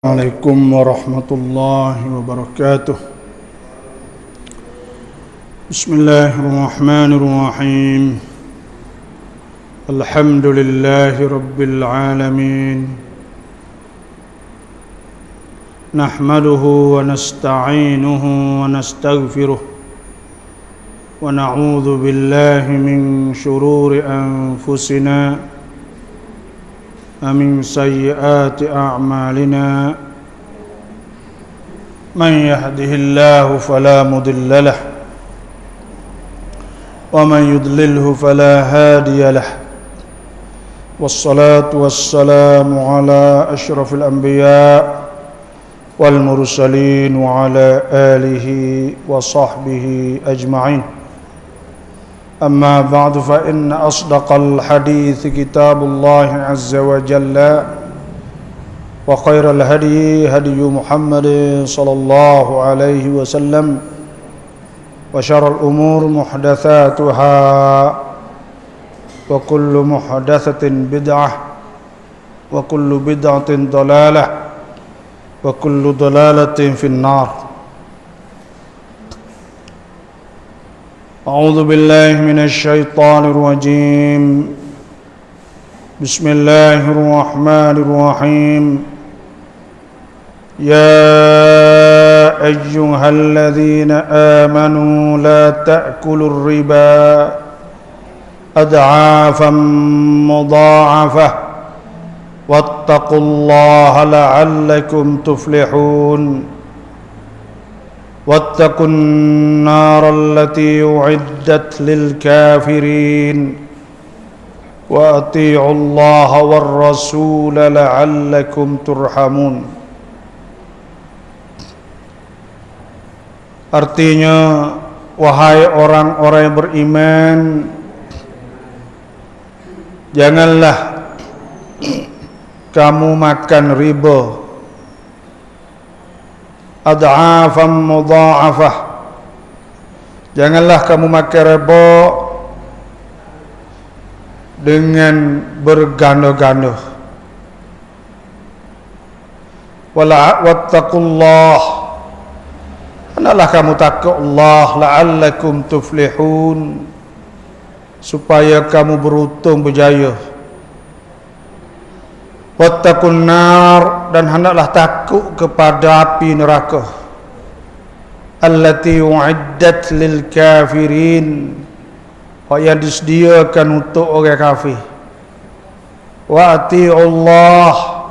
عليكم ورحمة الله وبركاته. بسم الله الرحمن الرحيم. الحمد لله رب العالمين، نحمده ونستعينه ونستغفره ونعوذ بالله من شرور أنفسنا ومن سيئات أعمالنا. من يهده الله فلا مضل له ومن يضلله فلا هادي له، والصلاة والسلام على أشرف الأنبياء والمرسلين وعلى آله وصحبه أجمعين. أما بعد، فإن أصدق الحديث كتاب الله عز وجل، وخير الهدي هدي محمد صلى الله عليه وسلم، وشر الأمور محدثاتها، وكل محدثة بدعة، وكل بدعة ضلالة، وكل ضلالة في النار. أعوذ بالله من الشيطان الرجيم. بسم الله الرحمن الرحيم. يا أيها الذين آمنوا لا تأكلوا الربا أضعافا مضاعفة واتقوا الله لعلكم تفلحون. واتقوا النار التي أعدت للكافرين وأطيعوا الله والرسول لعلكم ترحمون. Artinya, wahai orang-orang yang beriman, janganlah kamu makan riba ad'afan mudha'afah. Janganlah kamu makan riba dengan berganda-ganda. Wattaqullah, hendaklah kamu takut Allah, la'allakum tuflihun, supaya kamu beruntung berjaya. Wattaqun nar, dan hendaklah takut kepada api neraka, allati u'iddat lil kafirin, yang disediakan untuk orang kafir. Wa ati'ullah,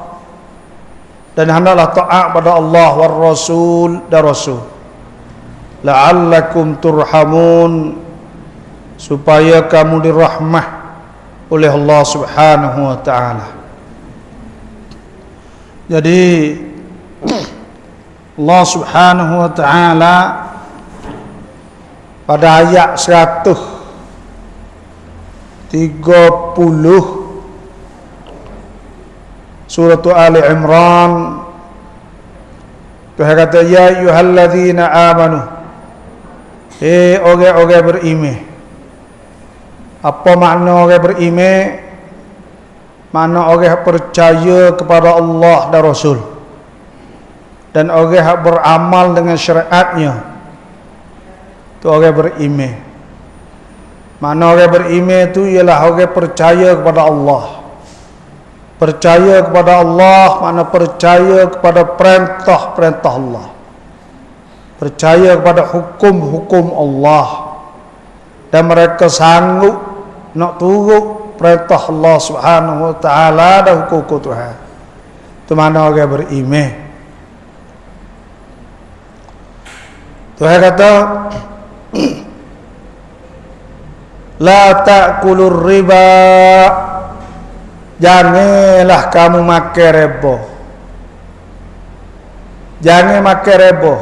dan hendaklah taat pada Allah war rasul dan rasul, la'allakum turhamun, supaya kamu dirahmah oleh Allah Subhanahu wa ta'ala. Jadi Allah Subhanahu wa ta'ala pada ayat 130 surah Ali Imran, Tuhan kata, ya ayyuhalladzina amanu, orang-orang beriman. Apa makna orang beriman? Mana orang percaya kepada Allah dan Rasul, dan orang yang beramal dengan syariatnya, itu orang beriman. Mana orang beriman itu ialah orang percaya kepada Allah. Percaya kepada Allah makna percaya kepada perintah-perintah Allah, percaya kepada hukum-hukum Allah, dan mereka sanggup nak turut perintah Allah Subhanahu wa ta'ala dan hukum Tuhan. Itu mana orang beriman. Tuhan kata, la ta'kulur riba, janganlah kamu makan riba. Jangan makan riba.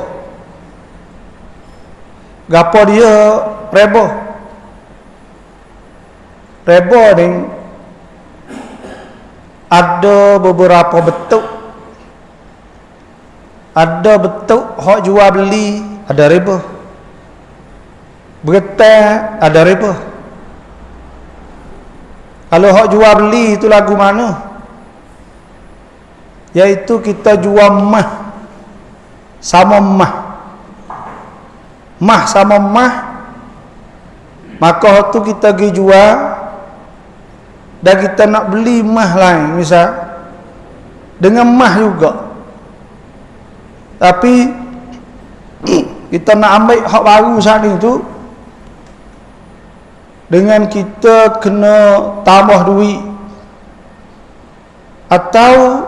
Gapo dia riba? Riba ni ada beberapa bentuk. Ada bentuk hak jual beli, ada riba. Bergetar, ada riba. Kalau hak jual beli itu lagu mana? Yaitu kita jual mah sama mah. Mah sama mah, maka tu kita pergi jual dan kita nak beli mah lain misal dengan mah juga, tapi kita nak ambil hak baru saat itu dengan kita kena tambah duit, atau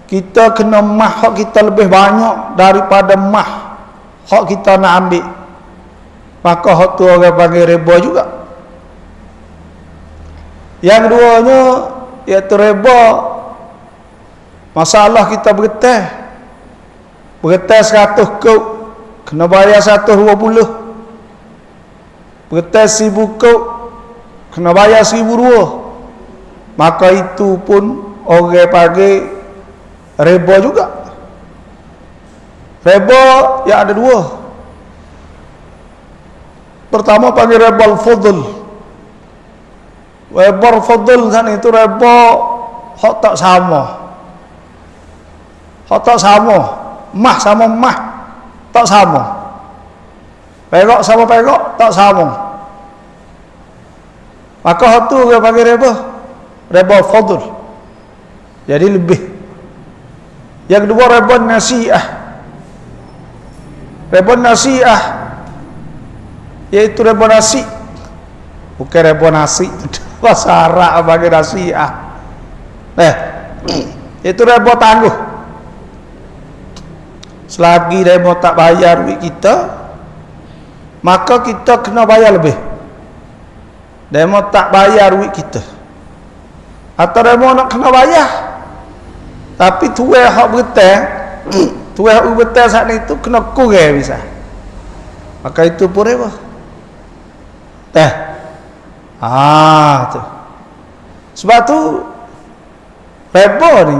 kita kena mah hak kita lebih banyak daripada mah hak kita nak ambil, maka hak tu orang panggil riba juga. Yang keduanya iaitu riba masalah kita bergetah 100 kau kena bayar 120, bergetah 1000 kau kena bayar 1002, maka itu pun orang panggil riba juga. Riba yang ada dua. Pertama panggil riba al-fadl. Riba al-fadl kan itu riba hak tak sama. Hak tak sama. Mah sama mah tak sama. Perak sama perak tak sama. Maka hak tu dia panggil riba. Riba al-fadl. Jadi lebih. Yang kedua riba nasi'ah. Riba nasi'ah iaitu riba nasi, bukan riba nasi bahasa Arab bagi nasi'ah. Itu riba tangguh. Selagi riba tak bayar duit kita, maka kita kena bayar lebih. Riba tak bayar duit kita, atau riba nak kena bayar tapi tuai hak bertai tuai hak bertai saat itu kena kurang bisa, maka itu pun riba. Tu. Sebab tu riba ni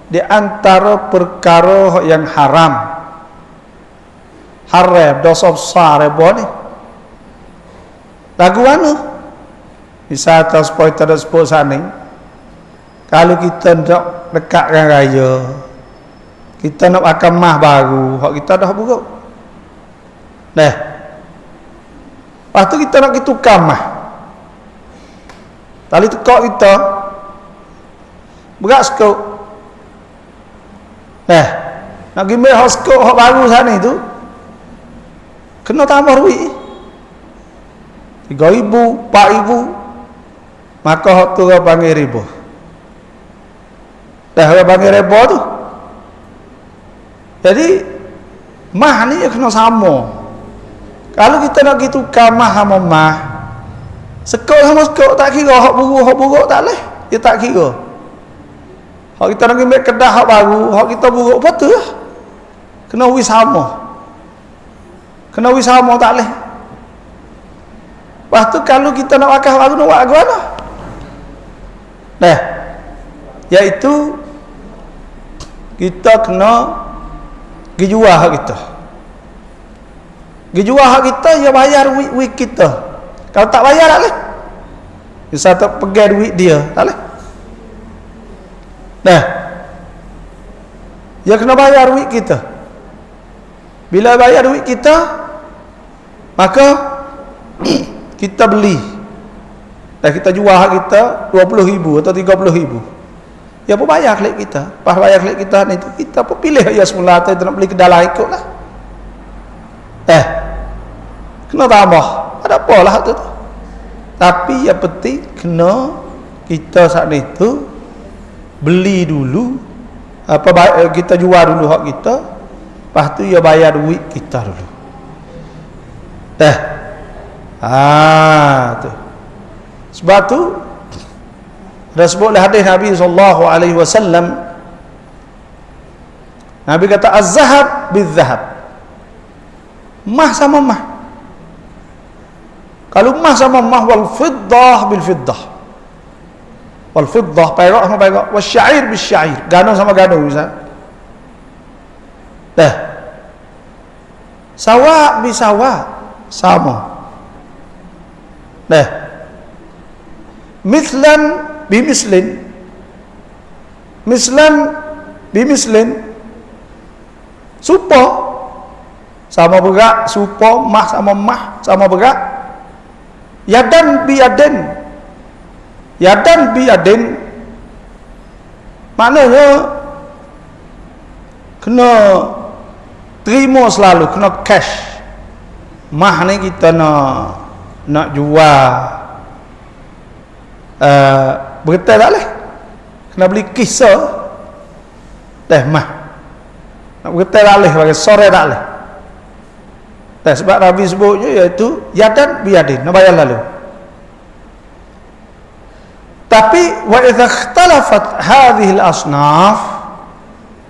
di antara perkara yang haram. Haram dosa besar riba ni. Lagu mana? Misal atas supaya tidak sebut sana. Kalau kita nak dekatkan raya, kita nak makan mah baru, hak kita dah buruk. Lepas tu kita nak tukar mah. Tali tekak kita berat sekok. Nak pergi hak sekok hak baru sana itu kena tambah duit 3,000, 4,000, maka hak tu orang panggil riba. Orang panggil riba tu. Jadi mah ni kena sama. Kalau kita nak pergi tukar mah sama mah, sekok sama sekok tak kira, hak buruk tak leh, dia tak kira. Hak kita nak pergi kedah hak baru, hak kita buruk betul lah. Kena wis sama. Kena wis sama tak leh. Lepas tu kalau kita nak makan baru nak buat mana? Iaitu kita kena pergi jual hak kita. Pergi jual hak kita, dia bayar duit kita. Kalau tak bayar tak leh. Bisa tak pegang duit dia, tak leh. Dia kena bayar duit kita. Bila bayar duit kita, maka kita beli. Dan kita jual hak kita 20,000 atau 30,000. Ya pun bayar klik kita. Pas bayar klik kita ni tu, kita pun pilih ya semula atau kita nak beli kedai lain ikutlah. Kena tambah. Ada apalah hak tu. Tapi yang penting kena kita saat ni tu beli dulu, kita jual dulu hak kita, lepas tu ya bayar duit kita dulu. Tu. Sebab tu ada sebutlah hadis Nabi SAW. Nabi kata az-zahab bil-zahab. Mah sama mah. Kalau mah sama mah, wal fiddah bil fiddah. Wal fiddah perak sama perak, wal syair bil syair. Gano sama gano misal. Sawa bi sawa, sama. Mithlan bi mislin. mislan bimislin, supo sama berat, supo mah sama mah sama berat. Yadan biyadin, yadan biyadin maknanya kena terima selalu, kena cash. Mah ni kita nak jual bergetai tak boleh, kena beli kisah mah nak bergetai tak boleh, bagi sore tak boleh. Sebab Nabi sebutnya iaitu yadan biyadin, nak bayar lalu. Tapi wa idza ikhtalafat hadhihi al-asnaf,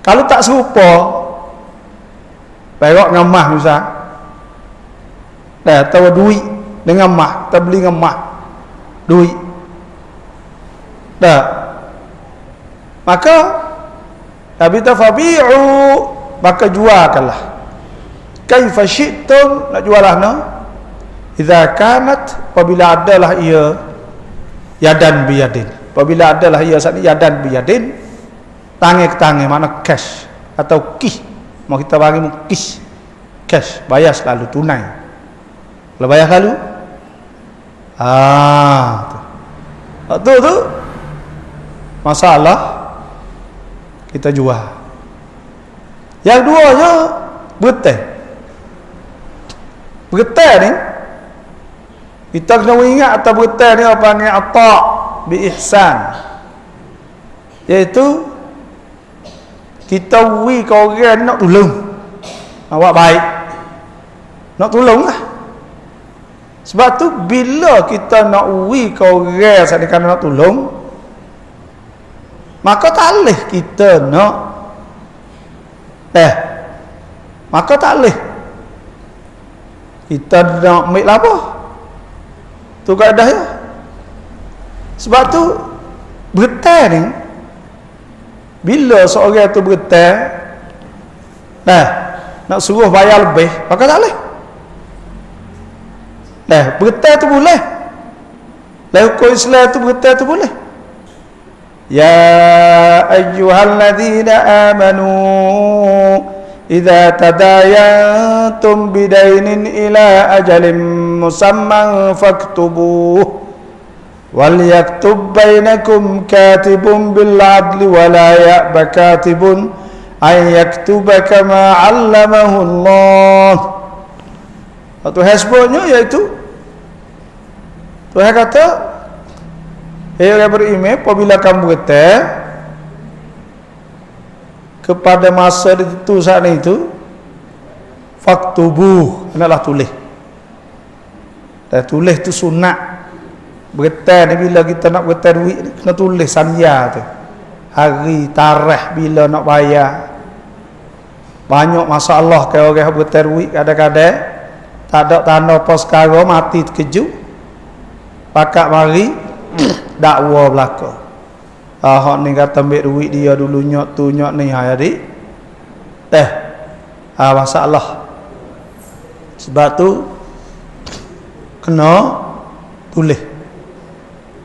kalau tak serupa perak dengan mah misal, atau duit dengan mah, kita beli dengan mah duit maka Nabi tafabi'u, maka jualkanlah kaifa syi'tum, nak jual lah idza kanat, apabila adalah ia yadan biyadin, apabila adalah ia saat ni yadan biyadin, tangan ke tangan, makna cash atau kih, mau kita bagi mu kis cash, bayar selalu tunai. Kalau bayar selalu tu masalah kita jual. Yang duanya bergetai ni kita kena ingat, atau bergetai ni apa panggil ata' bi ihsan, iaitu kita wi ke orang nak tolong, awak baik nak tolong lah. Sebab tu bila kita nak wi ke orang sekadar nak tolong, maka tak boleh kita nak maka tak boleh kita nak ambil apa tu kaedah ya. Sebab tu bergetai ni, bila seorang tu bergetai nak suruh bayar lebih, maka tak boleh. Bergetai tu boleh, hukum Islam tu bergetai tu boleh. Ya ayyuhalladzina amanu idza tadayantum bidainin ila ajalin musamman faktubuh wal yaktub bainakum katibun bil adli wa la ya'ba katibun ay yaktuba kama 'allamahu Allah. Atau hasbunnya iaitu Tuhan kata, orang beriman, apabila kamu bergetai kepada masa itu saat itu, faktubuh, hendaklah tulis. Dan tulis tu sunat. Bergetai ni bila kita nak bergetai duit ni, kena tulis sandia tu, hari, tarikh bila nak bayar. Banyak masalah ke orang bergetai duit, kadang-kadang tak ada tanda apa sekarang, mati terkejut, pakat mari dakwa belaka. Hak ni kata ambil duit dia dulu, nyok tu nyok ni, hari masalah. Sebab tu kena tulis,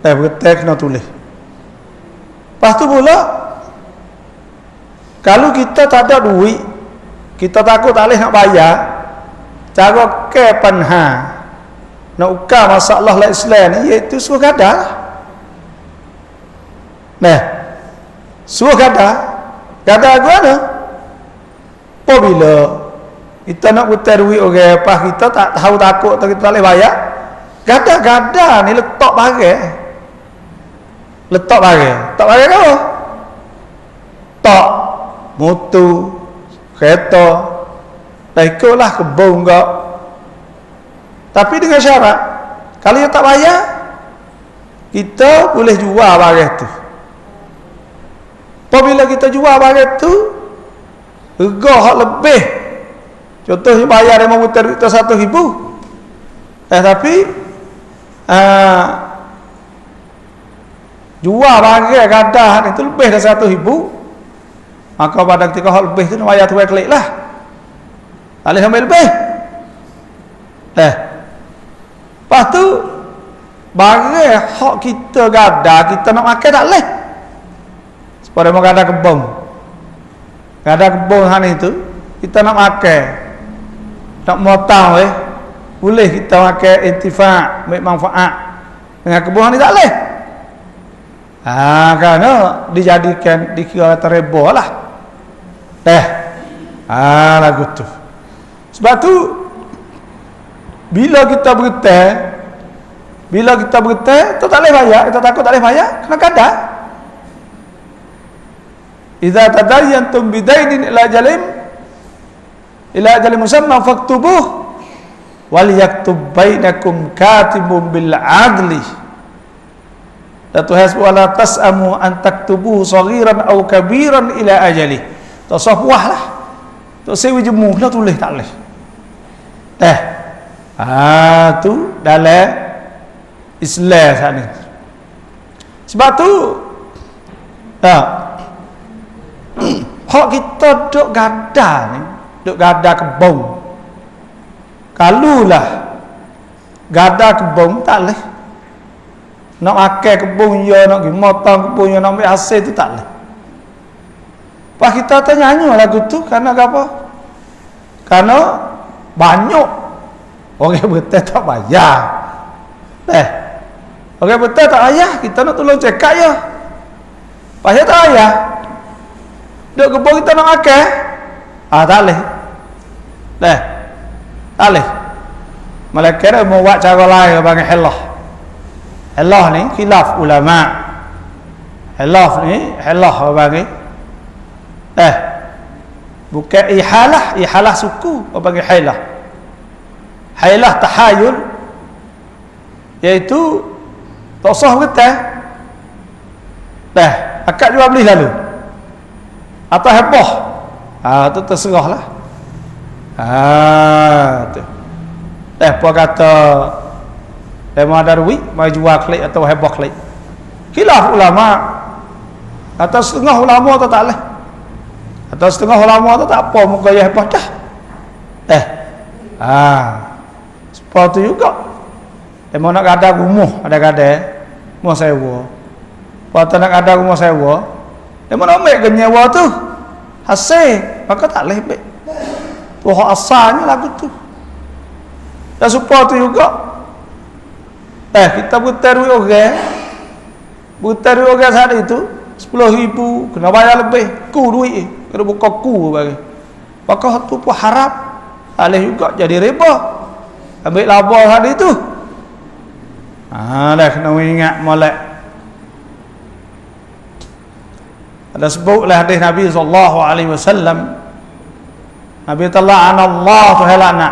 bergetai kena tulis. Lepas tu pula, kalau kita tak ada duit, kita takut tak boleh nak bayar, cara ke panha nak ukar masalah la Islam ni, iaitu suruh gadah. Suruh gadah gua mana? Apabila kita nak putar duit orang apa, kita tak tahu, takut atau kita tak boleh bayar, gadah ni letak barang. Tak barang apa? Tak motor, kereta, dah ikutlah kebun kau. Tapi dengan syarat, kalau dia tak bayar, kita boleh jual barang tu. Apabila kita jual barang tu, harga hak lebih. Contohnya bayar dia mau putar duit 100,000. Tapi jual barang gadah itu lebih dari 100,000, maka pada ketika hak lebih tu bayar tu klik lah. Tak boleh ambil lebih. Lepas tu barang hak kita gadah, kita nak makan tak boleh. supaya mau ada kebun. Ada kebun sana itu, kita nak makan, nak motong boleh kita makan intifa', ambil manfaat dengan kebun ni tak boleh. Kerana dijadikan dikira terebo lah. Lagu tu. Sebab tu bila kita bergetar tu tak boleh bayar, kita takut tak boleh bayar kena kadar. Idza tadayyantum bidainin ila ajalin musamma faktubuh wal yaktub bainakum katibun bil adli. La tuhasbu wa la tas'amu an taktubuhu saghiran aw kabiran ila ajali. Tak puas lah. Tak sewa jemu dah tulis tak boleh. Tu dalam Islam sana. Sebab tu hak kita duk gada ni, duk gada kebun. Kalulah gada kebun tak boleh. Nak makan kebun ya, nak pergi motong kebun ya, nak ambil hasil tu tak boleh. Pas kita tanya lagu tu kerana apa? Kerana banyak orang betul tak bayar. Orang betul tak bayar, kita nak tolong cekak ya. Pasal tak bayar. Duk kebun kita nak makan. Tak boleh. Tak boleh. Malaikat mau buat cara lain bagi hilah. Hilah ni khilaf ulama. Hilah bagi bukan ihalah suku bagi hilah. Hilah tahayul iaitu tak sah betul. Akak jual beli lalu atau heboh, tu terserahlah. Tu puan kata demo ada duit mai jual klik atau heboh klik. Khilaf ulama. Atau setengah ulama tu tak leh. Atau setengah ulama tu tak apa muka ya heboh dah. Seperti juga. Demo nak ada rumah, rumah sewa. Waktu nak ada rumah sewa, demo nak ambil genyewa tu. Hasil, maka tak leh ambil. Tu hak asalnya lagu tu. Dan seperti juga. Kita buta duit orang. Buta duit orang saat itu 10,000 kena bayar lebih. Ku duit kena buka ku bagi. Maka tu pun harap alih juga jadi riba. Ambil laba saat itu. Dah kena ingat molek. Ada sebutlah hadis Nabi sallallahu alaihi wasallam. Nabi ta'ala Allah tu halana.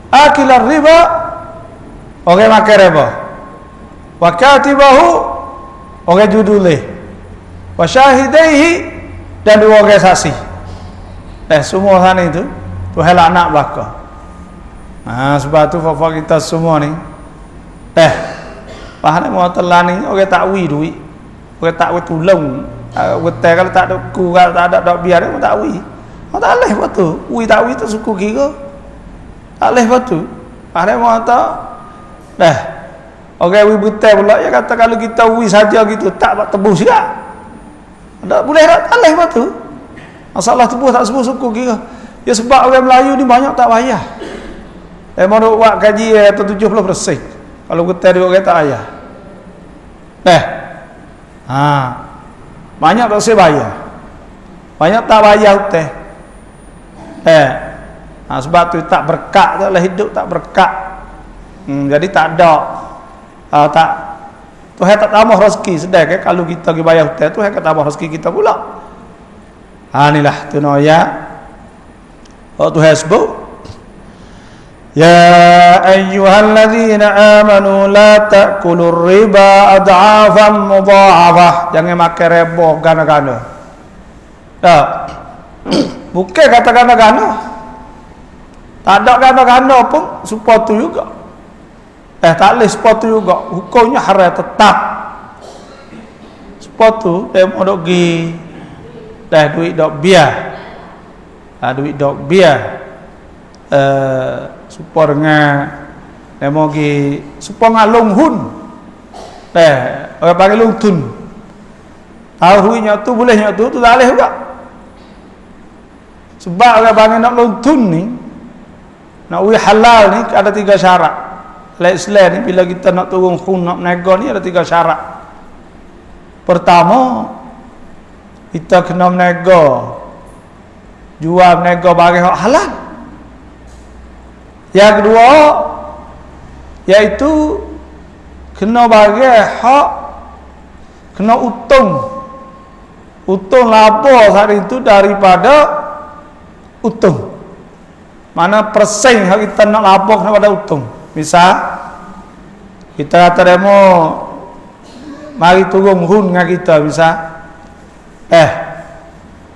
Akil riba orang makan riba. Wa katibahu orang judulih. Wa syahidaihi dan dua orang saksi. Semua sana itu tu halak anak belaka. Sebab tu fafak kita semua ni faham mau telani orang takwi duit. Orang takwi tolong. Betul kalau tak ada ku, kalau tak ada dak biar orang takwi. Orang tak leh betul. Wi takwi tu suku kira. Tak leh betul. Faham mau tak? Orang wi betul pula dia kata kalau kita wi saja gitu tak tebus juga. Tak boleh tak leh betul. Masalah tebus tak sebut suku kira. Ya sebab orang Melayu ni banyak tak payah. Mau buat gaji atau 70%. Kalau kita dia orang tak payah. Banyak tak saya bayar. Banyak tak bayar hutang. Sebab tu tak berkat taklah hidup tak berkat. Jadi tak ada tak Tuhan tak tambah rezeki sedar ke kalau kita pergi bayar hutang Tuhan akan tambah rezeki kita pula. Inilah tu ayat. Tuhan sebut ya ayyuhalladzina amanu la ta'kulur riba ad'afan mudha'afah. Jangan makan riba gana-gana. Bukan kata gana-gana. Tak ada gana-gana pun supaya tu juga. Tak boleh supaya tu juga. Hukumnya haram tetap. Supaya tu dia mau dok gi duit dok biar. Duit dok biar. Supaya dengan dia mau gi supaya ngalung hun. Orang panggil lung tun. Tahu nyok tu boleh nyok tu tak boleh juga. Sebab orang bangun nak lontun ni, nak wi halal ni ada 3 syarat. Dalam Islam ni bila kita nak turun khun nak berniaga ni ada 3 syarat. Pertama, kita kena berniaga jual berniaga barang hak halal. Yang kedua iaitu kena barang hak kena untung laba hari itu daripada untung. Mana persen hak kita nak laba kena pada untung. Misal kita kata demo mari turun hun dengan kita misal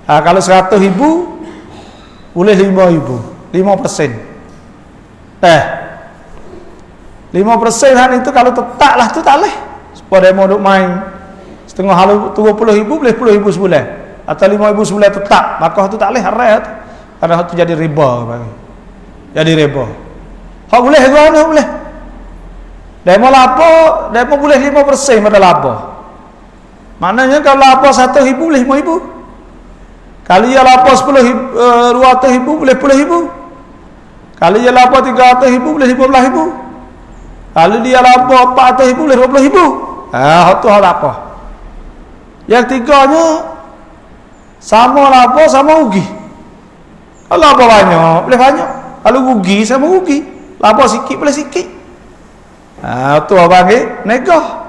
kalau 100,000 boleh 5,000 5%. 5% han itu kalau tetaplah tu tak leh. Supaya demo duk main setengah halu 20,000 boleh 10,000 sebulan atau 5,000 sebulan tetap, maka tu tak leh haram tu. Karena tu jadi riba bagi. Jadi riba. Hak boleh guna boleh. Demo laba, demo boleh 5% pada laba. Maknanya kalau laba 1,000 boleh 5,000. Kalau ia laba 10,000 200,000 boleh 10,000. Kalau ia laba 300,000 boleh 15,000. Kalau dia laba 400,000 boleh 20,000. Tu hal apa? Yang tiganya sama laba sama rugi. Kalau laba banyak boleh banyak. Kalau rugi sama rugi. Laba sikit boleh sikit. Tu abang negah.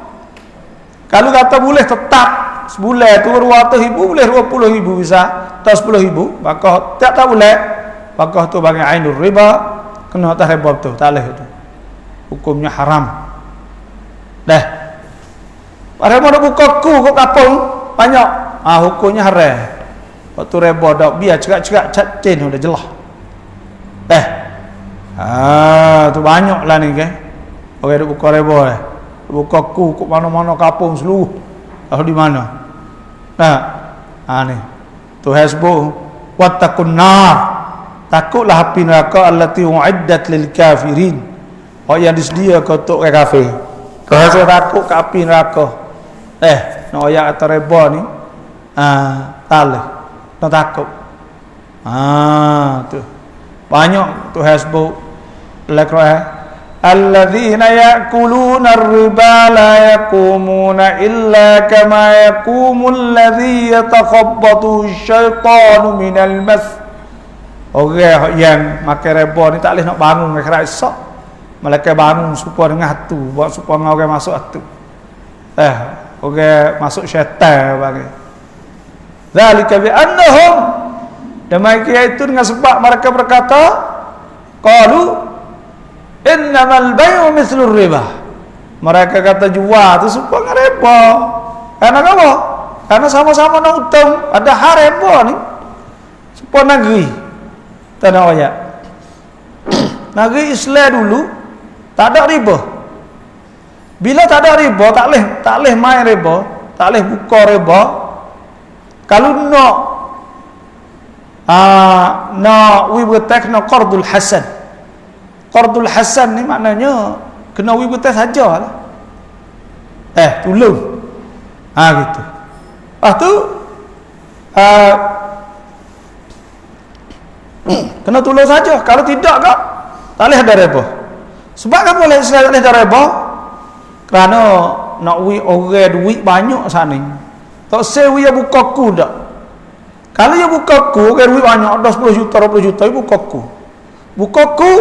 Kalau kata boleh tetap sebulan tu 200,000 boleh 20,000 bisa atau 10,000, maka tak boleh. Maka tu bagi ainul riba, kena atas riba tu, tak boleh tu. Hukumnya haram. Dah. Pada mau buka ku kok kapung banyak. Hukumnya haram. Waktu riba dak biar cerak-cerak cacin sudah jelas. Tu banyaklah ni ke. Orang duk buka riba dah. Buka ku kok mana-mana kapung seluruh. Tahu di mana? Ni. Tu hasbu wattaqun nar. Takutlah api neraka allati uiddat lil kafirin. Yang disediakan untuk orang kafir. Kau rasa takut ke api neraka. Nak ayat atau riba ni. Tak boleh. Tak takut. Tu. Banyak tu hasbu al-Quran. Alladzina ya'kuluna ar-riba la yaqumuna illa kama yaqumul ladzi yatakhabbathu asy-syaitanu minal mas. Orang yang makan riba ni tak boleh nak bangun akhirat esok. Malaikat bangun supaya dengan hatu, buat supaya orang masuk hatu. Orang masuk syaitan bagi. Zalika bi annahum, demikian itu dengan sebab mereka berkata qalu innamal bay'u mithlur riba. Mereka kata jual tu supaya riba. Karena apa? Karena sama-sama nak hutang, ada hal riba ni. Supaya negeri. Tak ada ayat. Negeri Islam dulu tak ada riba. Bila tak ada riba, tak leh main riba, tak leh buka riba. Kalau nak we bertekna qardul hasan. Qardul hasan ni maknanya kena we bertek sajalah. Tolong. Gitu. Tu kena tolong saja. Kalau tidak kak tak boleh ada riba. Sebab apa boleh Islam tak boleh ada riba? Kerana nak we orang duit banyak sana. Tak sewi dia buka ku dak. Kalau dia buka ku orang duit banyak ada 10 juta 20 juta dia buka ku. Buka ku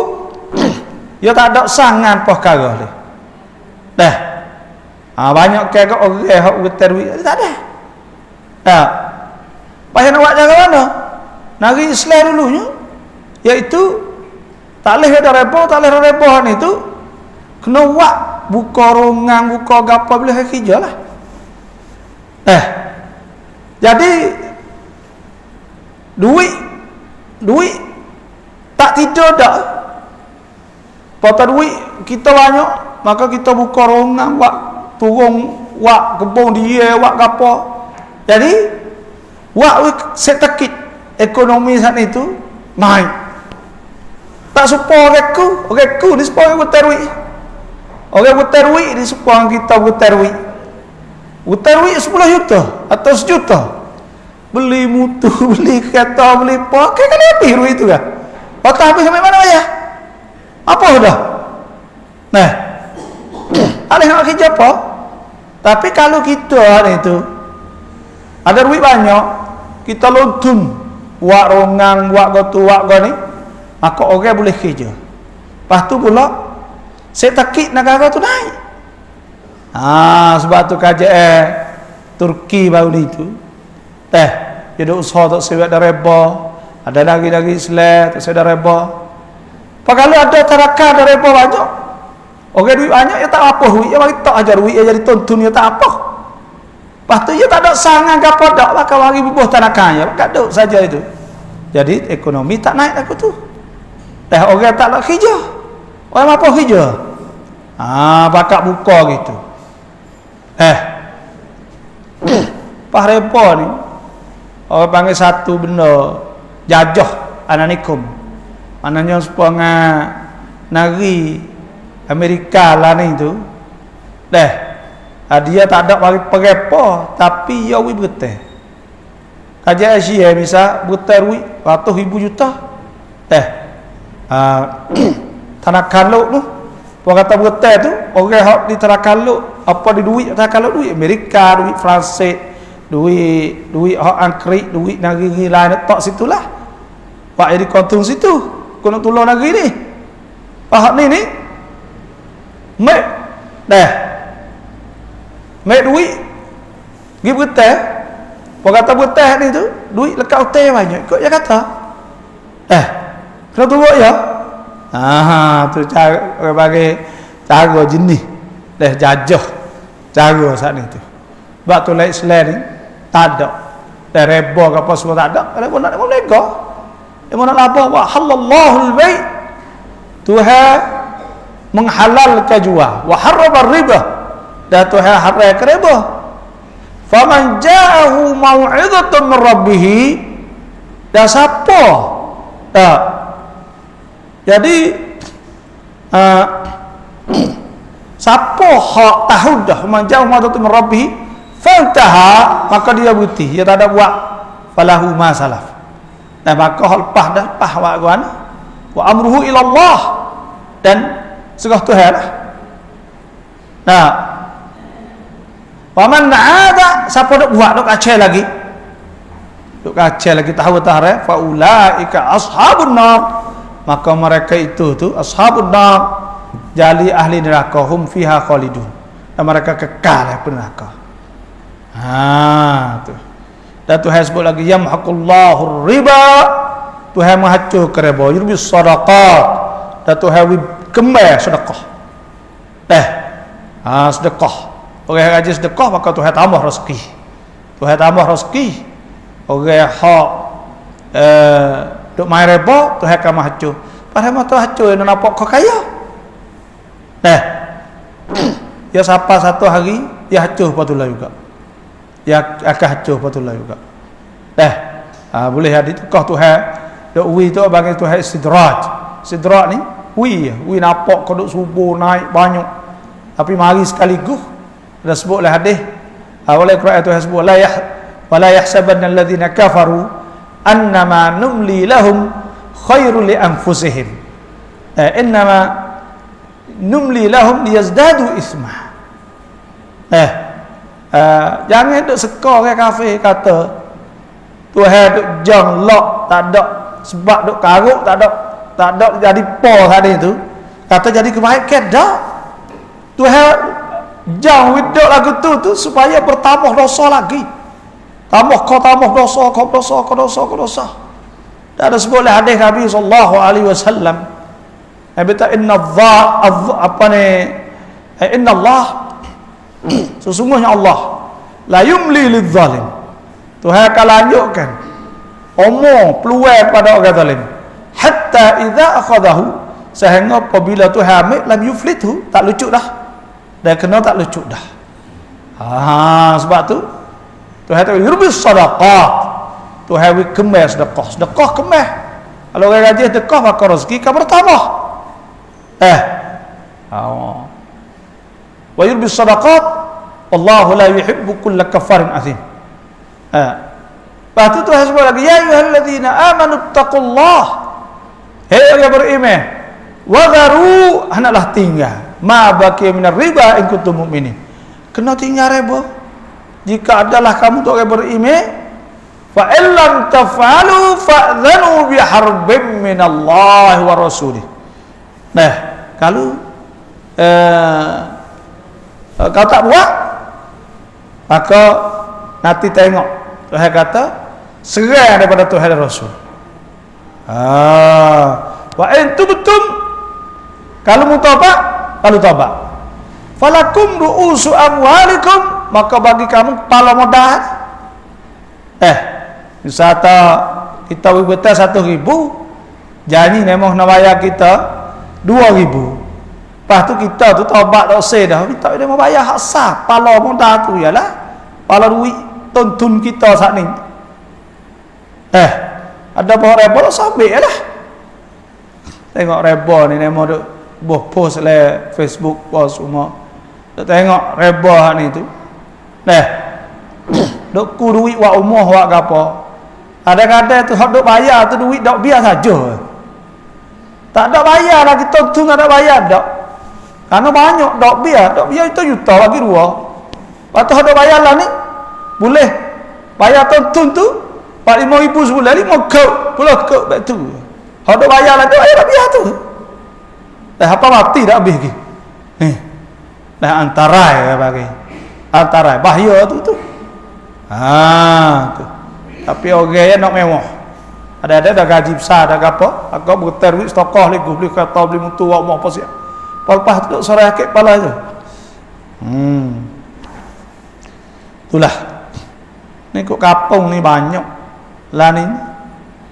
dia tak ada sangan apa perkara dia. Dah. Banyak ke orang hak getar duit tak ada. Pasal nak buat cara mana? Negeri Islam dulunya iaitu tak boleh ada riba, tak boleh ada riba ni tu kena buat buka rongang, buka gapo boleh kerja lah. Jadi duit tak tidur dak. Potong duit kita banyak, maka kita buka rongang, buat turun, buat kebun dia, buat gapo. Jadi buat setakit ekonomi sana itu naik. Tak supaya orang ku ni supaya buat duit. Orang buat duit ni supaya kita buat duit. Hutang duit 10 juta atau 1 juta. Beli mutu, beli kereta, beli pakai kali habis duit itu kan. Patah habis sampai mana ya? Apa dah? Nah, alih nak kerja apa? Tapi kalau kita itu ada duit banyak, kita lontun, buat rongang, buat gotu, buat go ni, maka orang boleh kerja. Lepas tu pula, saya takik negara tu naik. Sebab tu KJR Turki baru ni tu. Dia ada usaha tak sewak dah reba. Ada lagi Islam tak sewak dah reba. Apa kalau ada tarakan dah reba banyak? Orang duit banyak, dia tak apa duit. Dia bagi tak ajar duit, dia jadi tuntun, dia tak apa. Lepas tu dia tak ada sangan ke apa tak. Maka bagi bubuh tarakan, dia tak ada saja itu. Jadi ekonomi tak naik aku tu. Orang tak nak kerja. Orang apa kerja? Bakat buka gitu. Pas reba ni orang panggil satu benda jajah ananikum. Maknanya supaya nari Amerika lah ni tu. Dia tak ada bagi perepa tapi dia wi berteh. Kajian Asia misal berteh duit 100,000 juta. Tanah kaluk tu orang kata berteh tu orang hak di tanah kaluk apa di duit tanah kaluk duit Amerika, duit Perancis, duit hak Angkrik, duit negeri lain tak situlah. Pak jadi kontung situ. Kena tolong negeri ni. Hak ni mek duit pergi berteh. Orang kata berteh ni tu duit lekat hotel banyak. Kok dia kata kena tunggu ya. Tu cara orang bagi cara jenis jajah cara saat ni tu. Sebab tu lain Islam ni tak ada. Reba ke apa semua tak ada. Kalau nak lega. Dia nak labah wa halallahul bai'. Tuhan menghalalkan jual wa harrama riba. Dan Tuhan haramkan riba. Faman ja'ahu mau'izatun min rabbih. Dan siapa jadi siapa hak tahu dah manjau madatu rabbih fantaha maka dia berhenti dia tak ada buat falahu ma salaf. Dan maka hal lepas dah lepas wa amruhu ila Allah dan serah Tuhan lah. Wa man ada siapa nak buat dok kacau lagi tahu tahara fa ulaika ashabun nar maka mereka itu tu ashabun nar jali ahli neraka hum fiha khalidun dan mereka kekal di neraka. Tu. Dan Tuhan sebut lagi yamhaqullahu riba. Tuhan menghancurkan riba, yurbi sadaqat. Dan Tuhan kemai sedekah. Sedekah. Orang yang rajin sedekah maka Tuhan tambah rezeki. Orang hak duk main riba Tuhan akan menghancur. Padahal mata hancur yang nampak kau kaya. Ya siapa satu hari dia hancur patutlah juga. Dia akan hancur patutlah juga. Boleh hadis kau Tuhan duk wi tu bagi Tuhan istidraj. Istidraj ni wi nampak kau duk subuh naik banyak. Tapi mari sekaligus dah sebutlah hadis oleh Quran Tuhan sebut wala yahsabanna alladhina kafaru annama numli lahum khairul li anfusihim. Innama numli lahum liyazdadu isma. Jangan duk seka orang kafir kata Tuhan duk jang lok tak ada sebab duk karuk tak ada jadi po tadi tu kata jadi kebaikan dah. Tuhan jang widok lagu tu supaya bertambah dosa lagi. Tambah dosa. Dan ada sebuah hadis Nabi sallallahu alaihi wasallam. Nabi ta inna Allah sesungguhnya Allah la yumli lidzalim. Tuhan akan lanjutkan umur peluang pada orang zalim hatta idza akhadahu sehingga apabila Tuhan ambil lam yuflithu tak lucu dah. Dan kena tak lucu dah. Sebab tu Tuhan tu yurbis sadaqah. Tuhan kemah sedekah kemah. Kalau orang rajin sedekah maka rezeki akan bertambah. Wa yurbis sadaqat Wallahu la yuhibbu kulla kafarin azim. Lepas tu Tuhan sebut lagi, ya ayyuhalladzina amanu taqullah. Hei orang beriman, wa dharu, hendaklah tinggal ma baqiya minar riba in kuntum mu'minin. Kena tinggal riba jika adalah kamu tu orang beriman. Fa illam taf'alu fa'dhanu bi harbin minallahi wa rasulih. Nah, kalau kau tak buat, maka nanti tengok Tuhan kata serang daripada Tuhan dan Rasul. Wa in tubtum, kalau mutaubat, kalau taubat, falakum ru'usu amwalikum, maka bagi kamu kepala modal. Misalnya kita betul 1,000, janji memang nak bayar kita 2,000. Lepas tu kita tu taubat tak usah dah, kita dia mau bayar hak sah, kepala modal tu ialah kepala duit tuntun kita saat ni. Ada bahawa reba sambil lah. Tengok reba ni memang duk post le Facebook post semua. Duk tengok reba ni tu. Duk ku duit wak umur wak gapo. Kadang-kadang tu hak duk bayar tu duit dak biar saja. Tak ada bayar lagi tuntun, tak ada bayar dak. Karena banyak dak biar itu juta lagi 2. Lepas tu hak duk bayar lah ni boleh bayar tuntun tu 45,000 sebulan, 5 kau, 10 kau baik tu. Hak duk bayar lah tu, bayar dak biar tu. Apa mati dak habis lagi. Dah antarai bagi. Antarai bahaya tu. Tu. Tapi orang yang nak mewah. Ada dah gaji besar dah apa? Aku berter duit stokoh lagi beli kereta beli motor awak mau apa siap. Lepas tu duk sorang sakit kepala tu. Itulah. Ni kok kampung ni banyak. Lah ni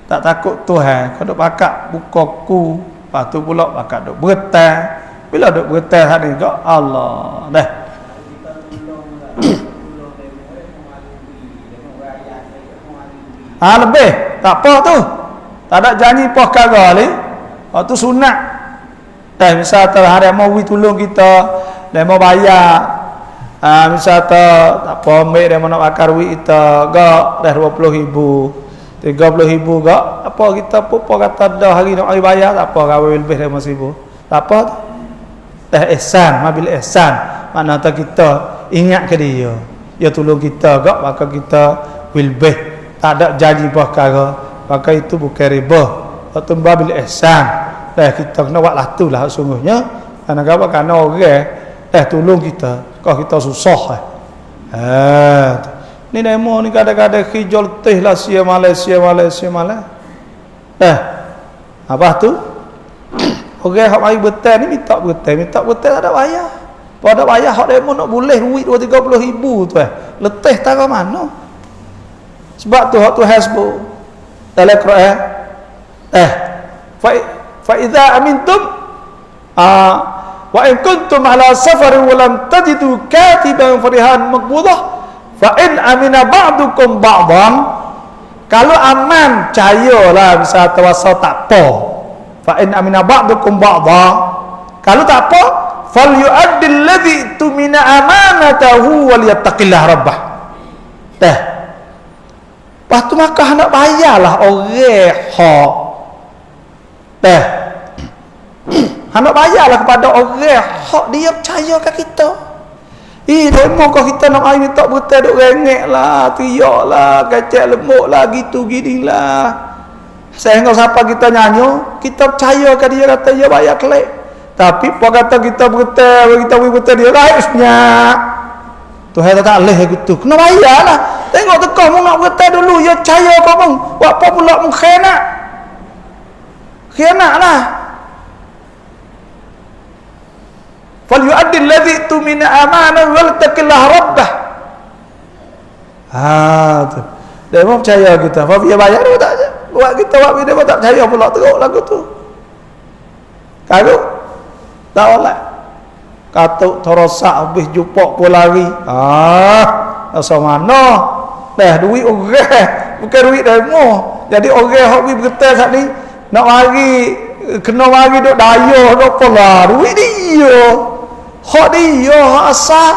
tak takut Tuhan. Kau duk pakak buka ku, lepas tu pula pakak duk bertai. Bila duk bertai hari ni kau Allah dah. Lebih tak apa tu. Tak ada janji poh kagak ni. Waktu sunat. Misal hari mau tolong kita, dia mau bayar. Misal tak apa ambil dia mau nak bakar duit kita, gak dah 20,000, 30,000 gak. Apa kita apa kata dah hari nak bayar, tak apa kawin lebih 5,000. Tak apa. Dah ihsan, mabil ihsan. Mana tak kita ingat ke dia. Dia tolong kita gak, maka kita wilbeh. Tak ada janji perkara, maka itu bukan riba. Atau babil ihsan. Kita kena buat lah tu lah sungguhnya. Kerana orang tolong kita, kalau kita susah. Ni demo ni kadang-kadang hijau teh lah sia Malaysia. Apa tu? Orang hak mari betul ni minta betul tak ada bayar. Kalau ada bayar hak demo nak boleh duit 20-30,000 tu letih tak ke mana? Sebab tu hak tu hasbu dalam Quran fa idza amintum wa in kuntum ala safarin wa lam tajidu katiban farihan maqbudah fa in amina ba'dukum ba'dhan, kalau aman cayalah bisa tawassul tak apa. Fa in amina ba'dukum ba'dha, kalau tak apa fal yu'addil ladzi tumina amanatahu wal yattaqillah rabbah. Lepas tu maka hendak bayarlah orang hak. Hendak bayarlah kepada orang hak dia percaya kat kita. Demo kau kita nak air tak betul duk rengek lah, teriak lah, kacak lemuk lah, gitu gini lah. Sehingga siapa kita nyanyi, kita percaya kat dia kata dia bayar kelek. Tapi apa kata kita betul, kita betul dia raisnya. Tuhan tak boleh gitu. Kena bayarlah. Tengok tu kau nak bertai dulu, ya percaya kau pun. Buat apa pula mu khianat? Khianatlah. Fal yu'addil ladzi tumina amana wal taqillah rabbah. Tu. Dia mau percaya kita. Apa dia bayar dia tak? Buat kita buat dia tak percaya pula teruk lagu tu. Kalau tak boleh. Katuk terosak habis jumpa pun lari. Asal mana? Dah duit orang, bukan duit demo. Jadi orang hak pergi bergetar saat ni nak mari kena mari duk daya duk pola duit dia. Hak dia hak asal.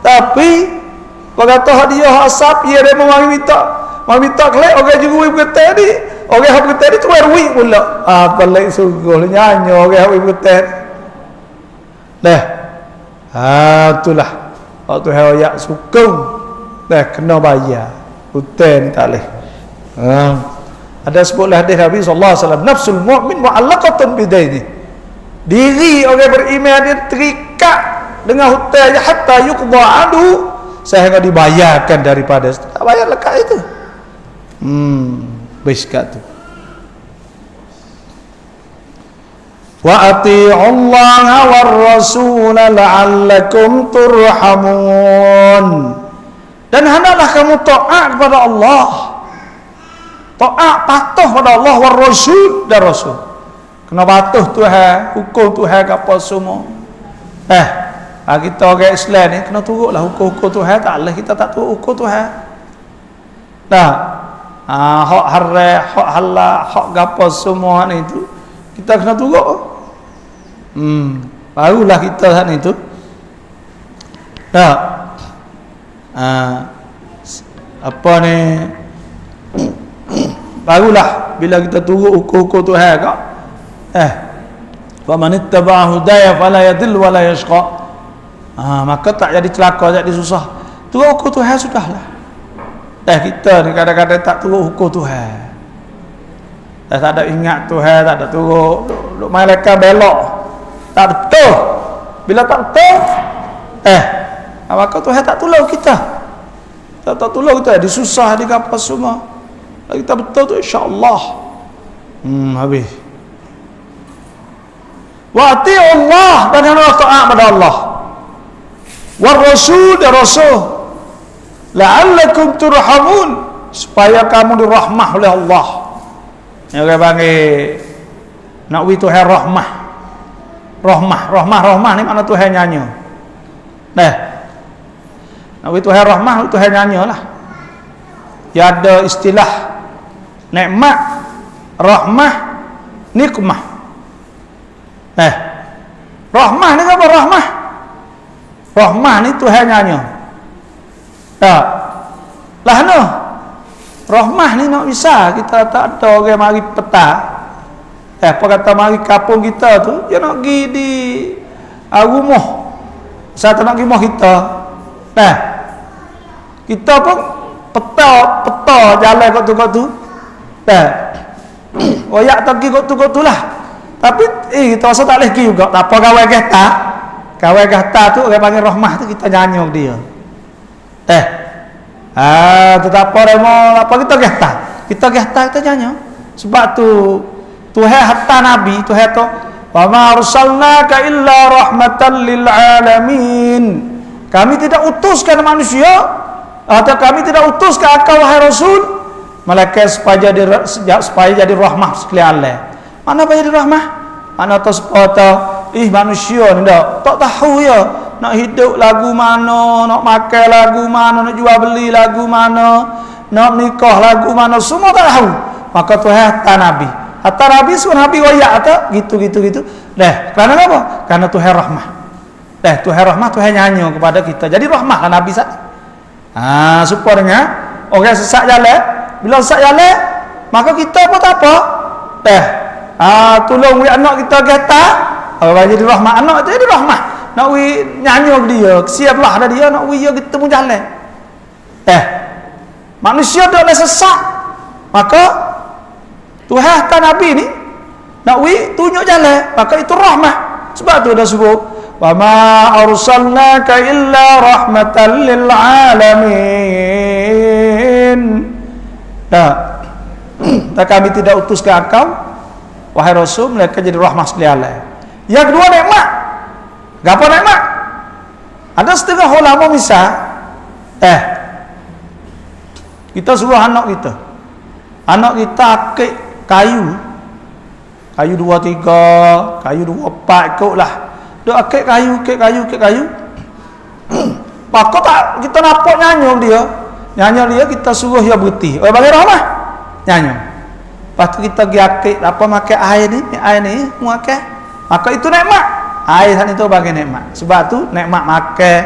Tapi kata hak dia hak asap dia mari minta kelek orang juga berkata ni. Orang hak berkata ni tu rui pula. Pelik sungguh nyanyi orang hak berkata. Dah. Itulah. Waktu hayat sukung. Dah kena bayar. Hutang tak boleh. Ada sebutlah hadis Nabi sallallahu alaihi wasallam, nafsul mu'min mu'allaqatun bidaini. Diri orang beriman dia terikat dengan hutang hatta yuqda anhu sehingga dibayarkan daripada tak bayar lekat itu. Beskat tu. Wa ati'ullaha war rasul la'allakum turhamun. Dan hendaklah kamu taat kepada Allah. Taat patuh pada Allah war rasul dan rasul. Kena patuh Tuhan, hukum Tuhan apa semua. Kita orang Islam ni kena turutlah hukum-hukum Tuhan, tak boleh kita tak turut hukum Tuhan. Dah. Hak haram, hak halal, hak gapo semua ni tu kita kena turut. Barulah kita hak ni tu. Dah. Apa ni? Barulah bila kita turut hukum-hukum Tuhan kak. Fa man ittaba'a hudaya fala yadhillu wala yashqa. Maka tak jadi celaka, tak jadi susah. Turut hukum Tuhan sudahlah. Kita ni kadang-kadang tak turut hukum Tuhan. Tak ada ingat Tuhan, tak ada turut. Duk malaikat belok. Tak betul. Bila tak betul, maka Tuhan tak tolong kita. Tak tolong kita, disusah, digapa semua. Kalau kita betul tu insya-Allah. Habis. Wa ati'ullah dan hendaklah taat pada Allah. War rasul dan rasul. La'allakum turhamun, supaya kamu dirahmah oleh Allah. Yang orang panggil nak wi Tuhan rahmah. Rahmah ni makna Tuhan nyanyi. Nak wi Tuhan rahmah, Tuhan nyanyi lah. Ya ada istilah nikmat, rahmah, nikmah. Rahmah ni apa rahmah? Rahmah ni Tuhan nyanyi. Lah no. Rahmah ni nak bisa kita tak ada orang mari petang. Apa kata mari kampung kita tu, dia nak pergi di rumah. Saya tak nak pergi rumah kita. Kita pun peta jalan kat tu. Oyak tak pergi kat tu lah. Tapi kita rasa tak boleh pergi juga. Tak apa kawan kata. Kawan kata tu orang panggil rahmah tu kita nyanyi dia. Tetap apa kita kata. Kita nyanyi. Sebab tu Tuhan hatta Nabi, Tuhan tu wa ma arsalnaka illa rahmatan lil alamin. Kami tidak utuskan manusia atau kami tidak utuskan engkau wahai Rasul malaikat supaya jadi rahmah sekalian alam. Mana apa jadi rahmah? Mana tahu sepatah manusia ni tak tahu ya nak hidup lagu mana, nak makan lagu mana, nak jual beli lagu mana, nak nikah lagu mana, semua tak tahu. Maka Tuhan hatta Nabi. Hatta Nabi suruh Nabi wayak atau gitu. Kerana apa? Karena Tuhan rahmah. Tuhan rahmah, Tuhan nyanyi kepada kita. Jadi rahmah lah Nabi sat. Supaya orang sesat jalan, bila sesat jalan, maka kita pun tak apa. Tolong we anak kita kata, orang jadi rahmah anak itu jadi rahmah. Nak we nyanyi dia, siaplah ada dia nak we dia kita pun jalan. Manusia dah sesat, maka Tuhan tak Nabi ni nak we tunjuk jalan, maka itu rahmah. Sebab tu dah sebut wa ma arsalnaka illa rahmatan lil alamin. Tak kami tidak utuskan engkau wahai Rasul melainkan jadi rahmah sekalian alam. Yang kedua nikmat. Gapo nikmat? Ada setengah ulama misal kita suruh anak kita akik kayu 2, 3, kayu 2, 4 ikutlah. Dia akik kayu. Pakak tak kita nampak nyanyi dia kita suruh dia berhenti. Bagi rahmah nyanyi. Lepas tu kita pergi akik apa makan air ni makan. Maka itu nikmat. Air itu bagi nikmat. Sebab tu nikmat makan,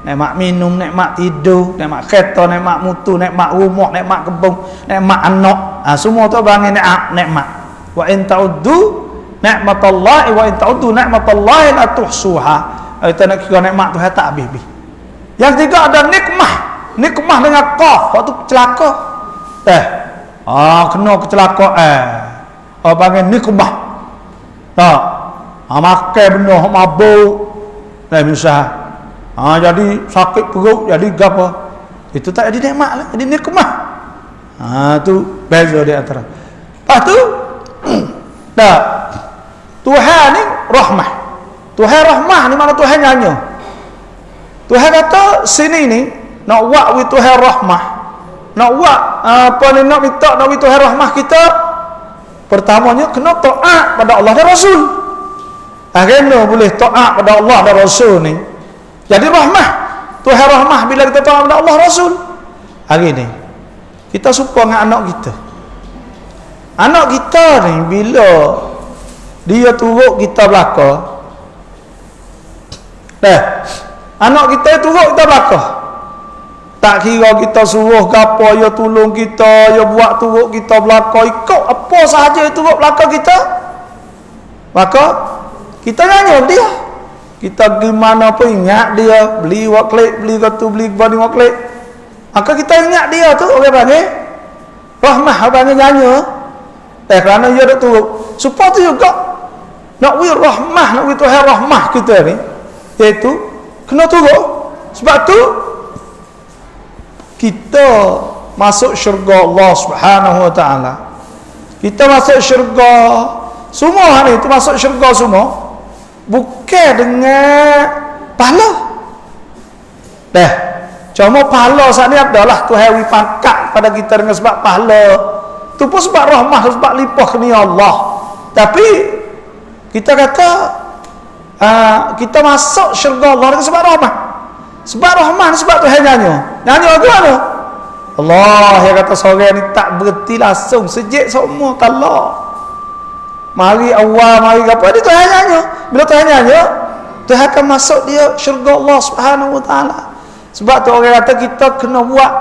nikmat minum, nikmat tidur, nikmat kereta, nikmat mutu, nikmat rumah, nikmat kebun, nikmat anak. Semua tu bagi nikmat. Wa in ta'uddu nikmatallahi wa in ta'uddu nikmatallahi la tuhsuha. Kita nak kira nikmat tu tak habis. Yang ketiga ada nikmah. Nikmah dengan qaf, waktu celaka. Kena kecelakaan. Panggil nikmah. Makan benda mabuk. Misal jadi sakit perut, jadi gapo. Itu tak jadi nikmat lah, jadi nikmah. Tu beza di antara. Lepas tu Tuhan ni rahmah. Tuhan rahmah ni mana Tuhan nyanyi. Tuhan kata sini ni nak buat wi Tuhan rahmah. Nak buat apa ni nak minta nak wi Tuhan rahmah kita. Pertamanya kena taat pada Allah dan Rasul. Kena boleh taat pada Allah dan Rasul ni. Jadi rahmah. Tuhan rahmah bila kita taat pada Allah Rasul. Hari ni kita suka dengan anak kita. Anak kita ni bila dia turut kita belakang. Anak kita turut kita belakang. Tak kira kita suruh gapo, dia tolong kita, dia buat turut kita belakang, ikut apa sahaja turut belakang kita. Maka kita nyanyi dia. Kita gimana pun ingat dia, beli waklik, beli katu, beli bani waklik. Maka kita ingat dia tu orang panggil rahmah, orang panggil nyanyi. Kerana dia dah turut. Supaya tu juga nak wi rahmah, nak wi Tuhan rahmah kita ni, iaitu kena turut. Sebab tu kita masuk syurga Allah Subhanahu wa taala. Kita masuk syurga semua ni, tu masuk syurga semua bukan dengan pahala. Cuma pahala saat ni adalah Tuhan wi pangkat pada kita dengan sebab pahala. Tu pun sebab rahmah, sebab limpah kurnia Allah. Tapi kita kata kita masuk syurga Allah dengan sebab rahmah. Sebab rahmah ni sebab Tuhan nyanyi. Nyanyi lagu mana? Allah yang kata seorang ni tak berhenti langsung sejak semua talak. Mari awal, mari apa dia Tuhan nyanyi. Bila Tuhan nyanyi, Tuhan akan masuk dia syurga Allah Subhanahu wa taala. Sebab tu orang kata kita kena buat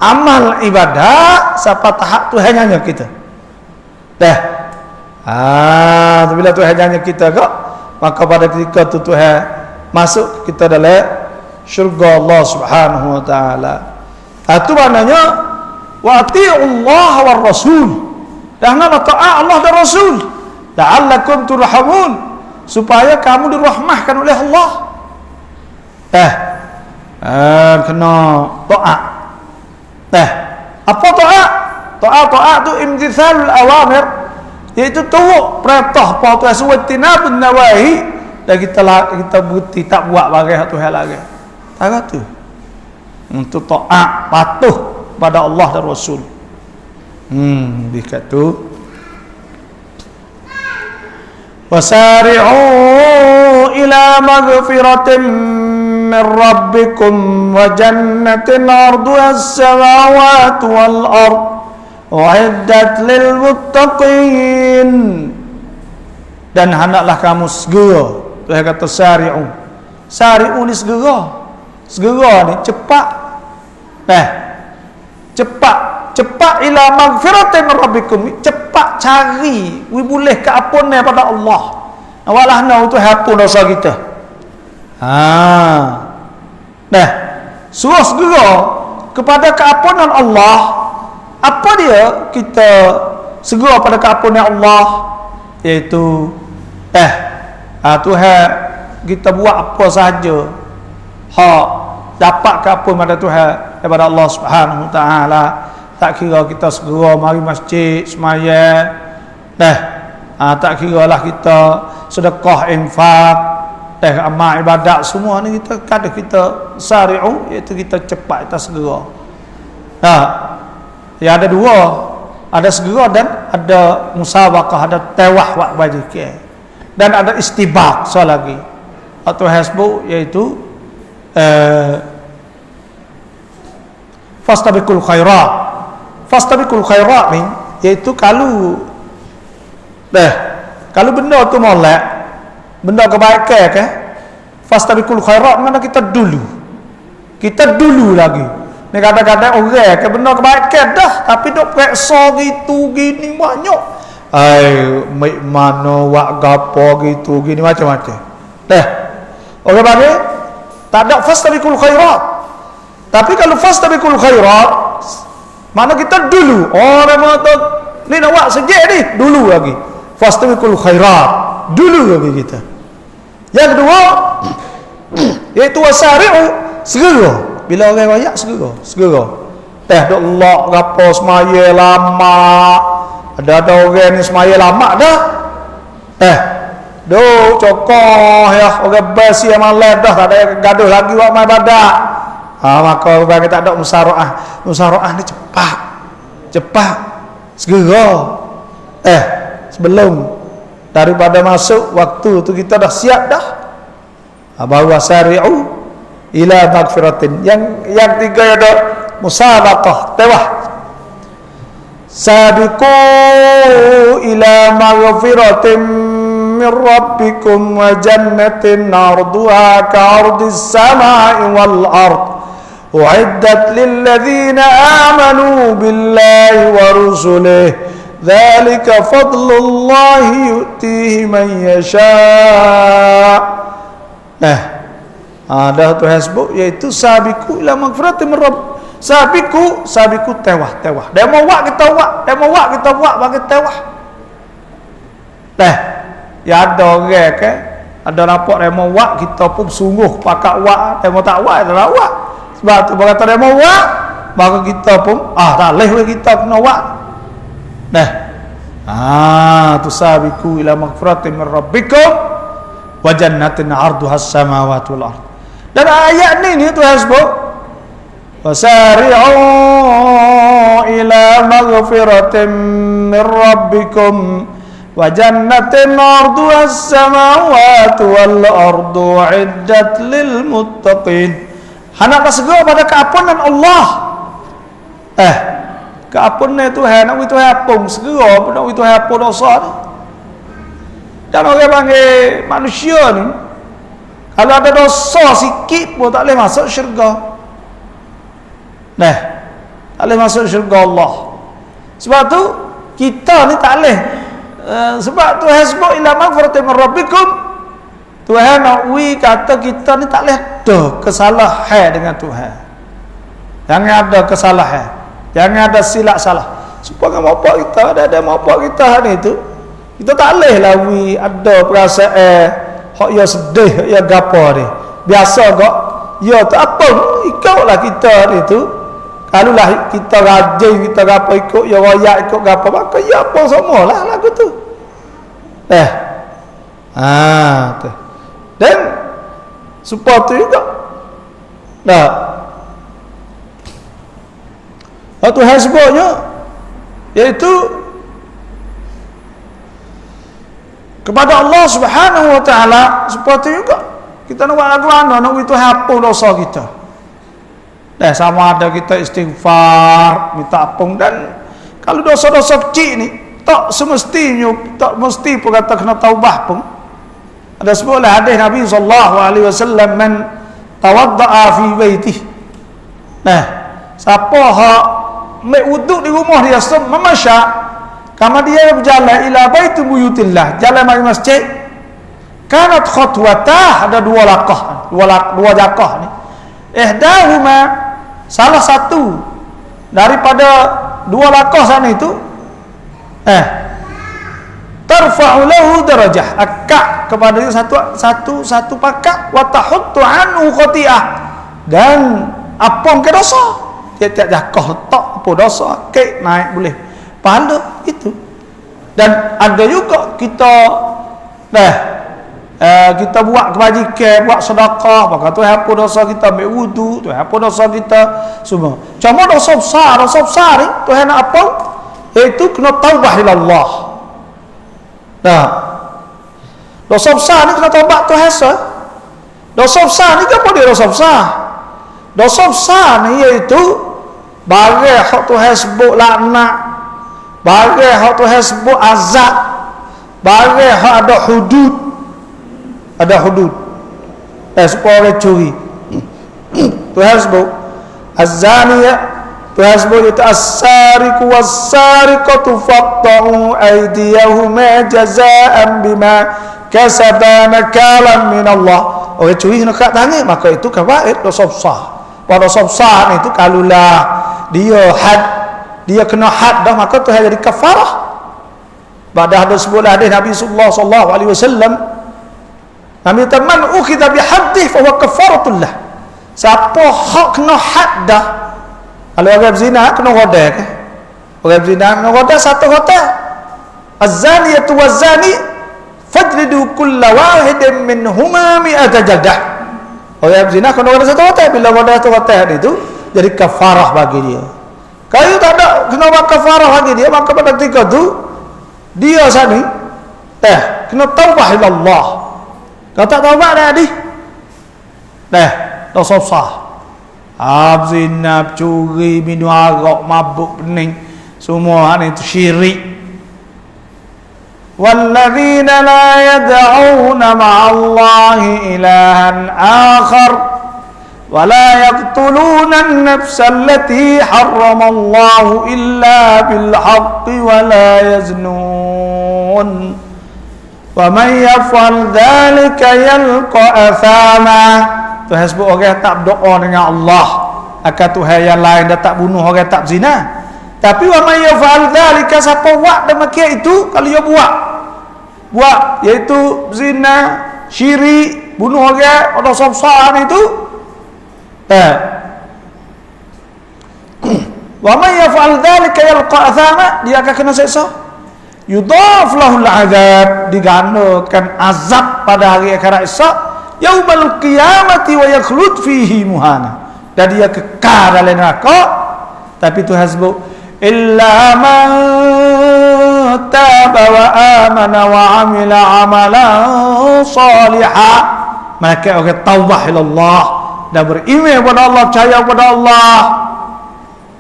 amal ibadat sampai tahap Tuhan nyanyi kita. Bila Tuhan nyanyi kita kok, maka pada ketika tu Tuhan masuk kita dalam syurga Allah Subhanahu wa taala. Itu maknanya wa ati'ullah war rasul. Dan taat Allah dan Rasul. La'allakum turhamun, supaya kamu dirahmahkan oleh Allah. Kena taat. Apa taat? Taat tu imtithalul awamir, iaitu turut perintah apa Tuhan suruh, tinabun nawahi, dan kita berhenti tak buat barang Tuhan lagi. Tak tu. Untuk taat, patuh pada Allah dan Rasul. Dekat tu. Wasari'u ila maghfiratin min rabbikum wa jannatin 'arduha as-samawati wal ard u'iddat lil muttaqin. Dan hendaklah kamu segera. Tuhan kata sari'u. Sari'u ni segera. Segera ni cepat. Cepat ila maghfiratin min rabbikum. Cepat cari boleh keampunan pada Allah. Walah tu hapun dosa kita. Suruh segera kepada keampunan Allah. Apa dia? Kita segera pada keampunan Allah, iaitu Tuhan kita buat apa sahaja dapat keampun pada Tuhan daripada Allah Subhanahu wa taala. Tak kira kita segera mari masjid semaya, tak kira lah kita sedekah, infak, amal ibadat, semua ni kita kada kita sari'u, iaitu kita cepat, kita segera. Ya ada dua, ada segera dan ada musabaqah, ada tewah wak baju ke, dan ada istibaq lagi atau hasbu, iaitu fastabiqul khairat. Fastabiqul khairat ni iaitu kalau benda tu molek, benda kebaikan ke, fastabiqul khairat mana kita dulu Kita dulu lagi. Ni kadang-kadang orang ke benar kebaikan dah, tapi dok peksa gitu gini banyak. Mai mana wak gapo gitu gini macam-macam. Dah. Orang bagi tak ada fastabiqul khairat. Tapi kalau fastabiqul khairat, mana kita dulu. Orang mengata ni nak wak sejak ni dulu lagi. Fastabiqul khairat. Dulu lagi kita. Yang kedua, iaitu wasari'u, segera. Bila orang royak segera. Teh dok lock gapo semaya lama. Ada orang ni semaya lama dah. Duk cokoh ya orang basi yang malam dah tak ada gaduh lagi buat mai badak. Maka bagi tak ada musaraah. Musaraah ni cepat. Segera. Sebelum daripada masuk waktu tu kita dah siap dah. Bahawa sari'u ila magfiratin. Yang tiga ada musabaqah, tewah. Sabiqu ila magfiratin min rabbikum wa jannatin arduha ka'ardis samai wal ard. U'iddat lil ladzina amanu billahi wa rusulihi. Dzalika fadlullahi yu'tihi man yasha'. Dah tu hasbuk iaitu sabiqu ila magfiratin min rabb. Sabiqu tewah. Dia mau buat kita buat bagi tewah. Ya ada orang ke ada nampak dia mau buat kita pun sungguh pakat buat, dia mau tak buat dia tak buat. Sebab tu berkata dia mau buat, maka kita pun tak leh kita kena buat. Tu sabiqu ila magfiratin min rabbikum wa jannatin 'arduha as-samawati wal ard. Dan ayat ni tu hasbuk wasari'u ila magfiratin min rabbikum wa jannatin 'arduha as-samawati wal ardu 'iddat lil muttaqin. Hendak segera pada keampunan Allah. Keampunan Tuhan nak Tuhan ampun segera nak Tuhan ampun dosa ni. Dan orang panggil manusia ni kalau ada dosa sikit pun tak boleh masuk syurga. Tak boleh masuk syurga Allah. Sebab tu kita ni tak boleh. Sebab tu hasbuk ila magfiratin min rabbikum. Tuhan nak kata kita ni tak boleh ada kesalahan dengan Tuhan. Jangan ada kesalahan. Jangan ada silap salah. Supaya bapak kita ada bapak kita ni tu kita tak boleh lawi ada perasaan hak ya sedih, hak ya gapo ni. Biasa gak ya tak apa ikutlah kita ni tu. Kalau lah kita rajin kita gapo ikut ya royak ikut gapo maka ya apa semualah lagu tu. Tu. Dan supaya tu juga. Waktu hasbuknya iaitu kepada Allah Subhanahu wa taala seperti juga kita nak buat lagu mana nak itu hapus dosa kita. Sama ada kita istighfar minta ampun dan kalau dosa-dosa kecil ni tak semestinya tak mesti pun kata kena taubah pun. Ada sebuah hadis Nabi sallallahu alaihi wasallam man tawaddaa fi baitih. Siapa hak mek wuduk di rumah dia memasya kama dia berjalan ila baitul buyutillah jalan mari masjid kanat khutwatah ada dua langkah dua jangkah ni ihdahuma salah satu daripada dua langkah sana itu tarfa'u lahu darajah akak kepada dia satu pakat wa tahuttu anhu khati'ah dan apung ke dosa tiap-tiap jangkah letak apa dosa kek naik boleh pahala itu. Dan ada juga kita kita buat kebajikan, buat sedekah, maka Tuhan hapus dosa kita, ambil wudu, Tuhan hapus dosa kita semua. Cuma dosa besar ni Tuhan nak apa? Iaitu kena taubah ila Allah. Dosa besar ni kena taubat Tuhan sah. Dosa besar ni apa dia dosa besar? Dosa besar ni iaitu bagai hak Tuhan sebut laknat, bagai hak Tuhan sebut azab, bagai hak ada hudud supaya orang curi Tuhan sebut az-zaniyah, Tuhan sebut itu as-sariqu was-sariqatu faqta'u aydiyahuma jazaa'an bima kasaba nakalan min Allah. Orang curi nak kat tangan, maka itu kabair, dosa besar. Pada dosa besar itu kalulah dia kena had dah, maka Tuhan jadi kafarah. Pada hadis sebuah hadis Nabi sallallahu alaihi wasallam, Nabi teman ukhidha bi haddih fa huwa kafaratullah. Siapa hak kena had dah, kalau orang zina kena rodah ke? Orang zina kena rodah satu rodah. Az-zaniyatu waz-zani fajlidu kulla wahidin minhuma mi'ata jaldah. Orang zina kena rodah satu rodah. Bila rodah satu rodah itu jadi kafarah bagi dia. Kalau tak ada kena buat kafarah bagi dia, maka pada ketika itu dia sani kena taubah ila Allah. Kalau tak taubah dah dosa besar. Zina, curi, minum arak, mabuk, pening, semua ini itu syirik. Walladzina la yad'una ma'allahi ilahan akhar wa la yaqtuluna an-nafsa allati harrama Allahu illa bil haqqi wa la yaznun. Wa man yaf'al dhalika yalqa athama. Tuhan sebut orang tak berdoa dengan Allah, akan Tuhan yang lain dah tak bunuh orang tak zina. Tapi wa man yaf'al dhalika, siapa buat demikian itu, kalau dia buat iaitu zina, syirik, bunuh orang, dosa besar itu, wa man yaf'al dhalika yalqa athama, dia akan kena siksa. Yudhaf lahul azab, digandakan azab pada hari akhirat esok, yaumal qiyamati wa yakhlud fihi muhana, dan dia kekal dalam neraka. Tapi Tuhan sebut illa man taba wa amana wa amila amalan salihah, maka orang taubah ila Allah dan beriman kepada Allah, percaya kepada Allah,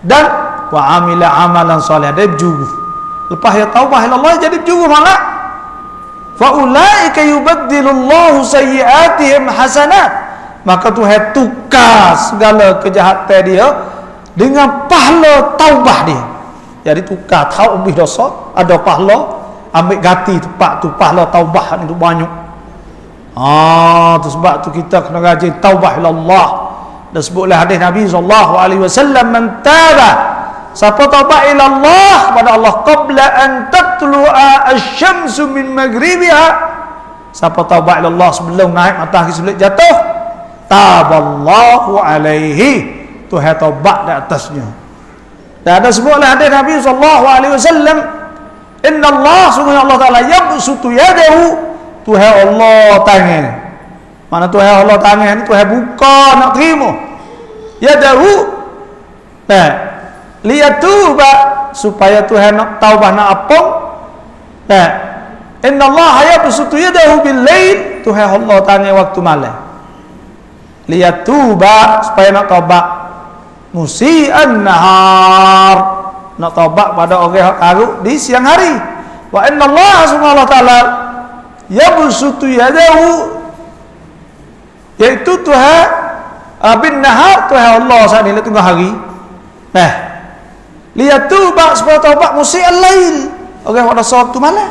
dan wa amila amalan salihah, dia berjuruh. Lepas dia taubah ila Allah jadi berjuruh malah. Fa ulaika yubaddilullahu sayyi'atihim hasanat, maka Tuhan tukar segala kejahatan dia dengan pahala taubah dia. Jadi tukar taubah dosa, ada pahala, ambil ganti tempat tu pahala taubah itu banyak. Tu sebab tu kita kena rajin taubah ila Allah. Dan sebutlah hadis Nabi sallallahu alaihi wasallam, man taba, siapa taubat ila Allah kepada Allah qabla an tatlu'a asy-syamsu min maghribiha, siapa taubat ila Allah sebelum naik matahari sebelum jatuh, taballahu alaihi, Tuhan taubat di atasnya. Dan ada sebutlah hadis Nabi sallallahu alaihi wasallam, inna Allah, sungguh Allah Taala yabsutu yadahu, Tuhan Allah tangan. Mana Tuhan Allah tangan ni, Tuhan buka nak terima yadahu, liyatuba, supaya Tuhan nak taubah nak apa. Inna Allah yabsutu yadahu bil lail, Tuhan Allah tangan waktu malam, liyatuba, supaya nak taubat, musi'an nahar, nak taubat pada orang yang karuk di siang hari. Wa inna Allah subhanahu wa ta'ala yabsutu yadahu, iaitu Tuhan bin nahar, Tuhan Allah saat ini tengah hari. Liyatuba, supaya taubat musi'al lail, orang pada waktu malam.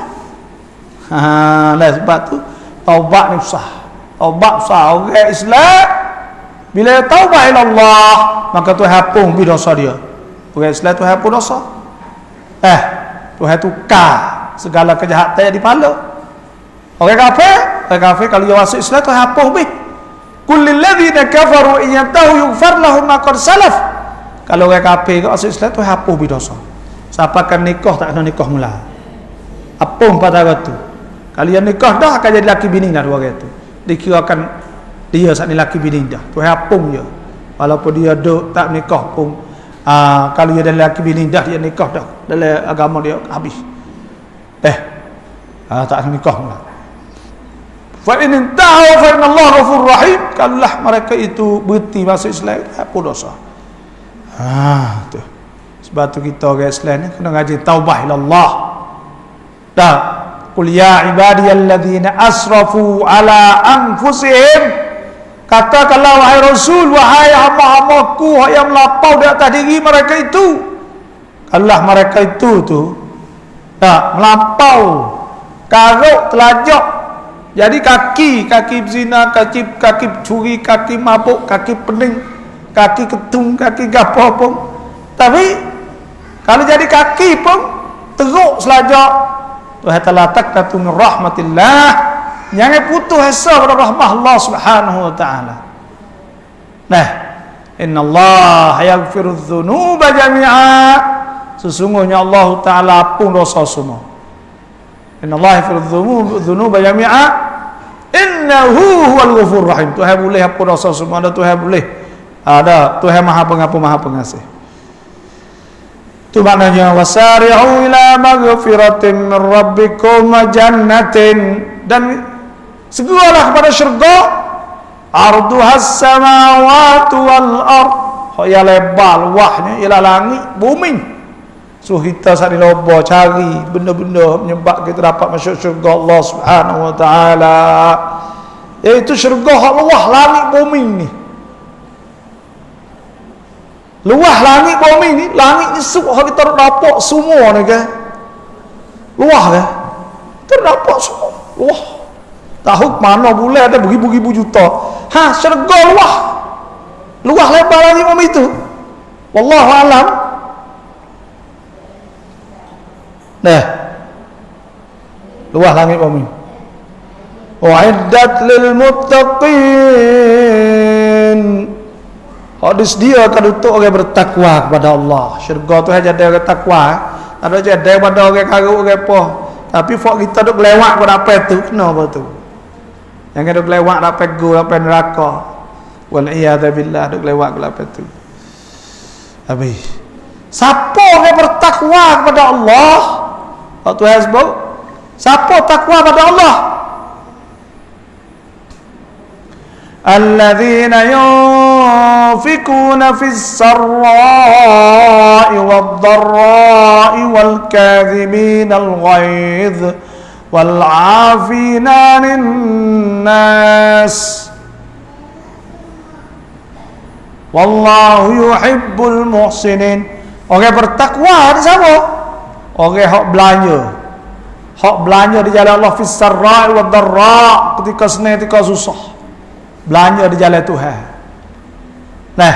Sebab tu taubat ni susah. Taubat susah. Orang Islam bila taubat ila Allah, maka Tuhan hapus dosa dia. Orang Islam Tuhan hapus dosa. Tuhan tukar segala kejahatan di kepala. Orang kafir kalau dia masuk Islam, Tuhan hapus bih. Kullil ladzina kafaru in yantahu yughfar lahum ma qad salaf. Kalau orang kafir kat masuk Islam, Tuhan hapus bih dosa. Siapa kan nikah tak kena nikah mula. Hapus pada waktu. Kalau yang nikah dah akan jadi laki bini dah dua orang tu. Dikirakan dia saat ni laki bini dah. Tuhan hapus je. Walaupun dia duk tak nikah pun, kalau dia dah laki bini dah, dia nikah dah dalam agama dia habis. Tak nikah pula. Fa in tahu fa inna Allah ghafurur rahim. Kallah mereka itu berhenti masuk Islam, hapus dosa. Tu. Sebab tu kita orang Islam ni kena ngaji taubah ila Allah. Dah. Qul ya ibadiyalladzina asrafu ala anfusihim, Katakanlah wahai Rasul, wahai hamba-hambaku yang melapau di atas diri mereka itu. Allah mereka itu melampau, karuk, telajak. Jadi kaki berzina, kaki curi, kaki mabuk, kaki pening, kaki ketung, kaki gapo pun. Tapi kalau jadi kaki pun teruk selajak. Tuhan telah taqnatu min rahmatillah. Jangan putus asa pada rahmah Allah Subhanahu wa taala. Nah, innallaha yaghfiru dzunuba jami'a. Sesungguhnya Allah taala ampun dosa semua. Innallaha yaghfiru dzunuba jami'a. Innahu huwal ghafurur rahim. Tuhan boleh ampun dosa semua, ada Tuhan boleh. Ada Tuhan Maha Pengampun, Maha Pengasih. Itu maknanya wasari'u ila maghfiratin min rabbikum wa jannatin, dan segeralah kepada syurga arduhas samawati wal ard, ya lebar luahnya ialah langit bumi. So kita saat ini loba cari benda-benda menyebab kita dapat masuk syurga Allah Subhanahu wa taala, iaitu syurga hak luah langit bumi ni. Luah langit bumi ni, langit ni hak kita dapat semua ni kan. Luah kan? Kita dapat semua. Luah. Tahu mana boleh ada beribu-ribu juta. Syurga luah. Luah lebar langit bumi itu. Wallahu alam. Nah. Luah langit bumi. Wa'iddat lil muttaqin. Hadis dia akan untuk orang bertakwa kepada Allah. Syurga tu hanya ada orang takwa. Ada je ada pada orang karuk orang apa. Tapi fak kita duk lewat pada apa tu? Kenapa tu? Yang duk lewat dapat go dapat neraka. Wal iyad billah duk lewat pada apa tu? Habis. Siapa yang bertakwa kepada Allah? Waktu hasbuk. Siapa takwa kepada Allah? الذين ينفقون في السراء والضراء والكاظمين الغيظ والعافين عن الناس والله يحب المحسنين. Orang bertakwa ni siapa? Orang hak belanja di jalan Allah, fis sarai wad dharra, ketika senang ketika susah. Belanja di jalan Tuhan. Nah.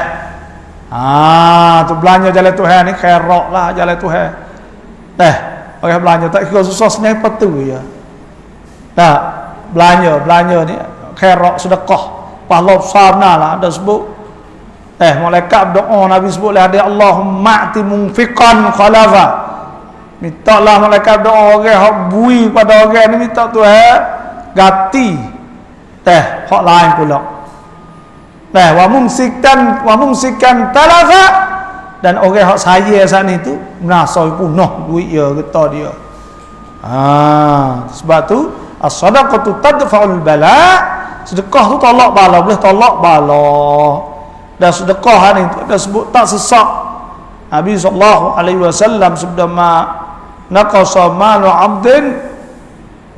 Tu belanja jalan Tuhan ni khairat lah jalan Tuhan. Nah, orang belanja tak kira susah senang apa tu ya. Nah, belanja ni khairat sedekah. Pahala besar lah ada sebut. Malaikat berdoa, Nabi sebut lah ada Allahumma ati munfiqan khalafa. Mintalah malaikat doa orang hak bui pada orang ni, minta Tuhan ganti hak lain pula. Wa mumsikan talafa, dan orang hak saya saat ni tu menasai punah duit dia getah dia. Sebab tu as-sadaqatu tadfa'ul bala, sedekah tu tolak bala, boleh tolak bala. Dan sedekah ni tu ada sebut tak sesak. Nabi sallallahu alaihi wasallam sabda ma naqasa malu 'abdin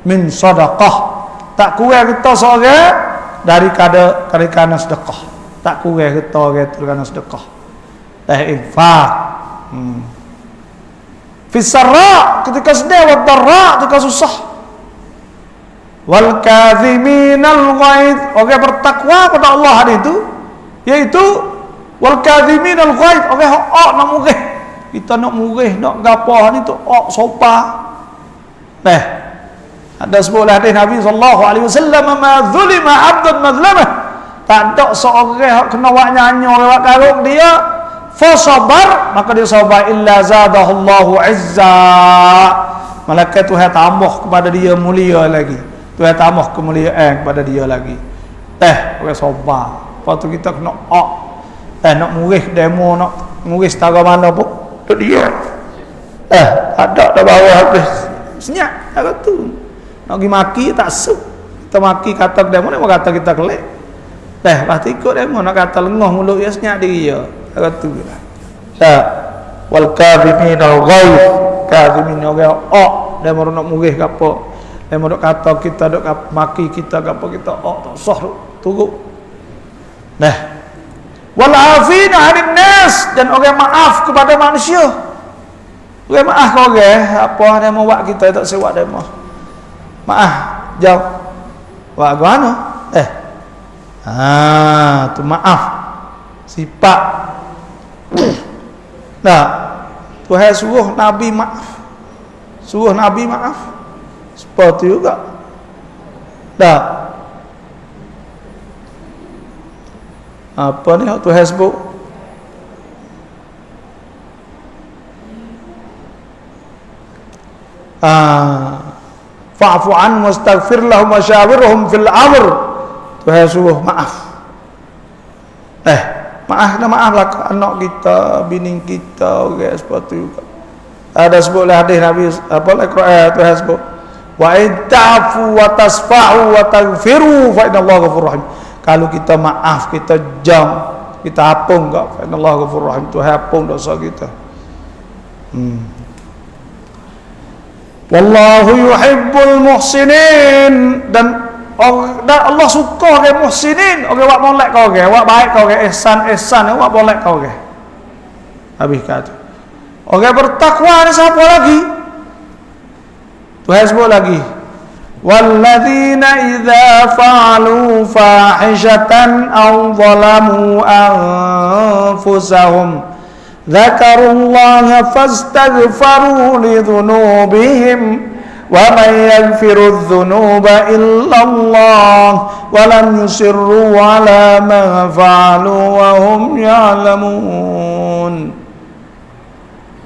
min sadaqah, tak kurang kita seorang dari kerana sedekah. Tak kurang kita orang itu kerana sedekah. Infak. Fisarra ketika sedih, wa darra ketika susah. Wal kadhiminal ghaid, orang bertakwa kepada Allah itu, yaitu wal kadhiminal ghaid, orang nak murih. Kita nak murih, nak gapo ni tu sopa. Ada sebuah hadis Nabi sallallahu alaihi wasallam, ma zulima 'abdun mazlamah, tak ada seorang yang kena wak nyanyo lewat karuk dia fa sabar, maka dia sabar, illa zadahullahu izza, malaikat Tuhan tambah kepada dia mulia lagi, Tuhan tambah kemuliaan kepada dia lagi. Orang sabar. Lepas tu kita kena nak murih demo, nak murih setara mana pun tu dia ada dah bawah habis senyap tak tu. Nak pergi maki tak suk. Kita maki kata demo ni kata kita kelek. Pasti ikut demo nak kata lengah mulut dia senyap diri dia. Kata tu lah. Wal kadhimin al ghaib, kadhimin orang demo nak murih ke apa. Demo nak kata kita dok maki kita ke apa, kita tak sah turut. Nah, wal afina 'anil nas, dan orang maaf kepada manusia. Orang maaf kau apa ada mau buat kita tak sewak demo. Maaf, jauh. Wak gano? Tu maaf. Sifat. Nah, Tuhan suruh Nabi maaf. Suruh Nabi maaf. Seperti juga. Dah. Apa ni Tuhan sebut? Fa'fu an wastaghfir lahum wa syawirhum fil amr. Tuhan suruh maaf. Maaflah anak kita, bini kita, orang seperti itu. Ada sebutlah hadis Nabi Al-Quran, Tuhan sebut, wa in ta'fu wa tasfa'u wa taghfiru fa innallaha ghafurur rahim. Kalau kita maaf, kita jam, kita hapung enggak, fa innallaha ghafurur rahim, Tuhan hapung dosa kita. Wallahu yuhibbul muhsinin, dan Allah suka orang muhsinin, orang buat molek kau orang, buat baik kau orang, ihsan, buat molek kau orang. Habis kata. Orang bertakwa ni siapa lagi? Tuhan sebut lagi. Walladzina idza fa'alu fahishatan aw zalamu anfusahum dzakarullaha fastaghfaru lidhunubihim وَمَنْ يَغْفِرُ الذُّنُوبَ إِلَّا اللَّهُ وَلَمْ يُصِرُّوا عَلَى مَا فَعَلُوا وَهُمْ يَعْلَمُونَ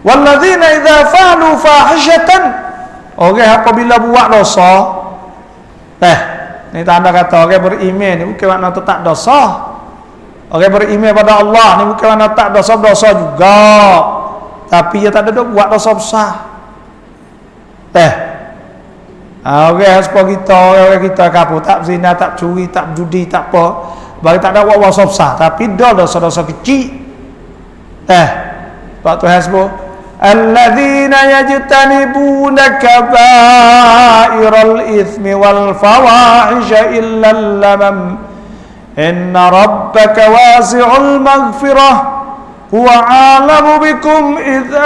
وَالَّذِينَ إِذَا فَعَلُوا فَاحِشَةً, orang apabila buat dosa. Ni tanda kata orang beriman ni bukan makna tak dosa. Orang beriman pada Allah ni bukan makna tak dosa juga, tapi dia tak ada buat dosa besar. Orang sepuluh kita, orang kita kapur, tak zina, tak curi, tak judi, tak apa, bagi tak ada buat dosa besar, tapi dosa-dosa kecil. Sebab Tuhan sebut, alladzina yajtanibuna kaba'iral ithmi wal fawahisha illa lamam inna rabbaka wasi'ul maghfirah huwa a'lamu bikum idza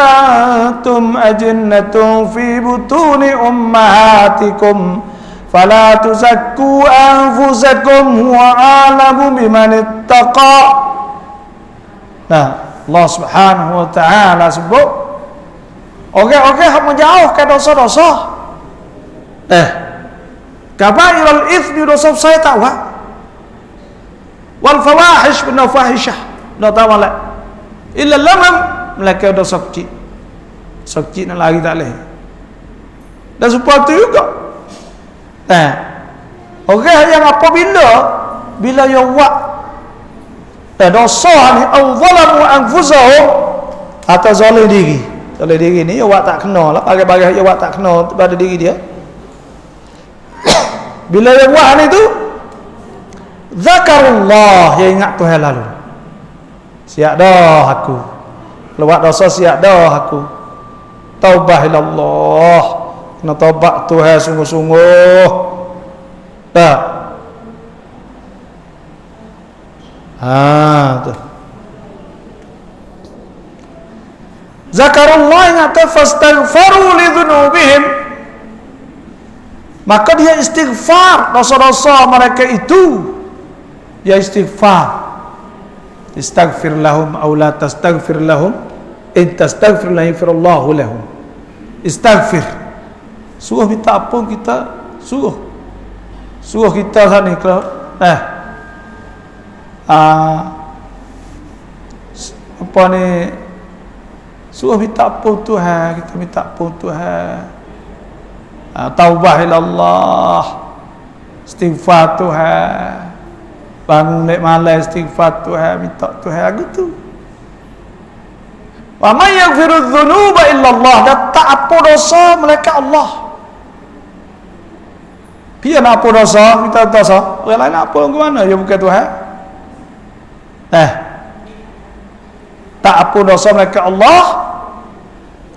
antum ajinnatun fi butuni ummahatikum fala tuzakku anfusakum huwa a'lamu biman ittaqa. Nah, Allah Subhanahu wa taala sebut orang-orang yang menjauhkan dosa-dosa. Kabairul itsmi, dosa besar tak buat. Wal fawahish bin fahishah, no tawala. Illa lamam, mereka dosa kecil. Dosa kecil nak lari tak boleh. Dan seperti juga. Orang yang apabila dia buat dosa ni, au zalamu anfusahum, atau zalim diri. Zalim diri ni dia buat tak kena lah, bagi-bagi dia buat tak kena pada diri dia. Bila dia buat ni tu, zakarullah, dia ingat Tuhan lalu. Siap dah aku. Lewat dosa siap dah aku. Taubah ilallah. Kena taubat Tuhan sungguh-sungguh. Tak. Tu. Zakarullah ingat fastaghfaru lidhunubihim. Maka dia istighfar dosa-dosa mereka itu. Dia istighfar. Istaghfir lahum aw la tastaghfir lahum in tastaghfir lahum firallahu lahum. Istaghfir, suruh minta ampun kita, suruh kita sana kalau apa ni, suruh minta ampun Tuhan, kita minta ampun Tuhan, taubah ilallah, istighfar Tuhan. Bangun lek malam istighfar Tuhan, minta Tuhan gitu. Wa may yaghfiru dzunuba illa Allah, dan tak apa dosa melainkan Allah. Dia nak apa dosa, minta dosa. Orang lain nak apa ke mana? Ya bukan Tuhan. Tak apa dosa melainkan Allah.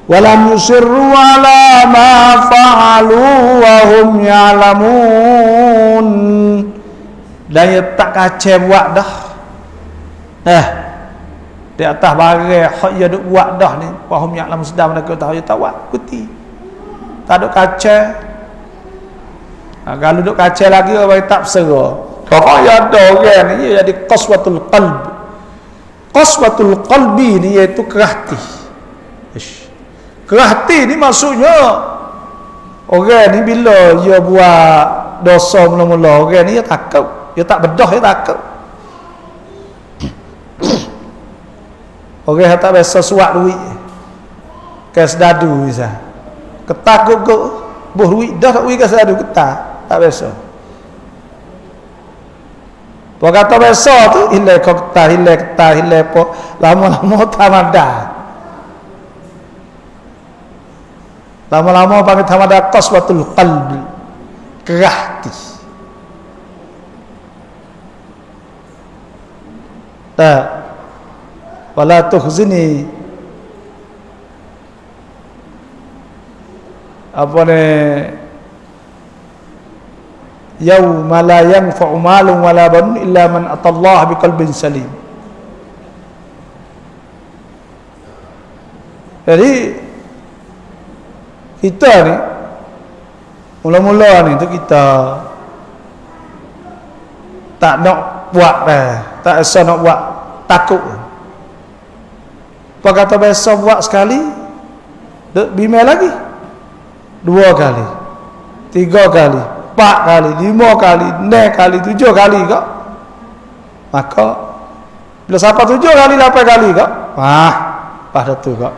Walam yusirru ala ma fa'alu wa hum ya'lamun. Dan dia tak kacau buat dah. Di atas barang hak dia duk buat dah ni, wahum ya'lamu sedar mereka tahu dia tak buat kuti. Tak ada kaca. Kalau duk kaca lagi orang tak bersera. Kalau ya ada orang ni dia jadi qaswatul qalb. Qaswatul qalbi ni iaitu kerah hati. Kerah hati ni maksudnya orang ni bila dia buat dosa mula-mula, orang ni dia takut, dia tak bedah, dia takut. Orang yang tak biasa suat duit ke sedadu misal, ketakut ke buh duit dah tak duit ke sedadu ketak, tak biasa. Apa kata biasa tu hilai ketak, hilai apa, lama-lama tamada. Lama-lama panggil tamada qaswatul qalbi, kerah hati. Wala tukhzini, apa ni, yauma la yanfa'u malun wala banun illa man atallaha biqalbin salim. Jadi kita ni mula-mula ni tu kita tak nak buat dah, tak rasa nak buat, takut. Apa kata biasa buat sekali, duk bimbang lagi 2 kali, 3 kali, 4 kali, 5 kali, 6 kali, 7 kali kak. Maka bila sampai 7 kali, 8 kali kak, pada tu kak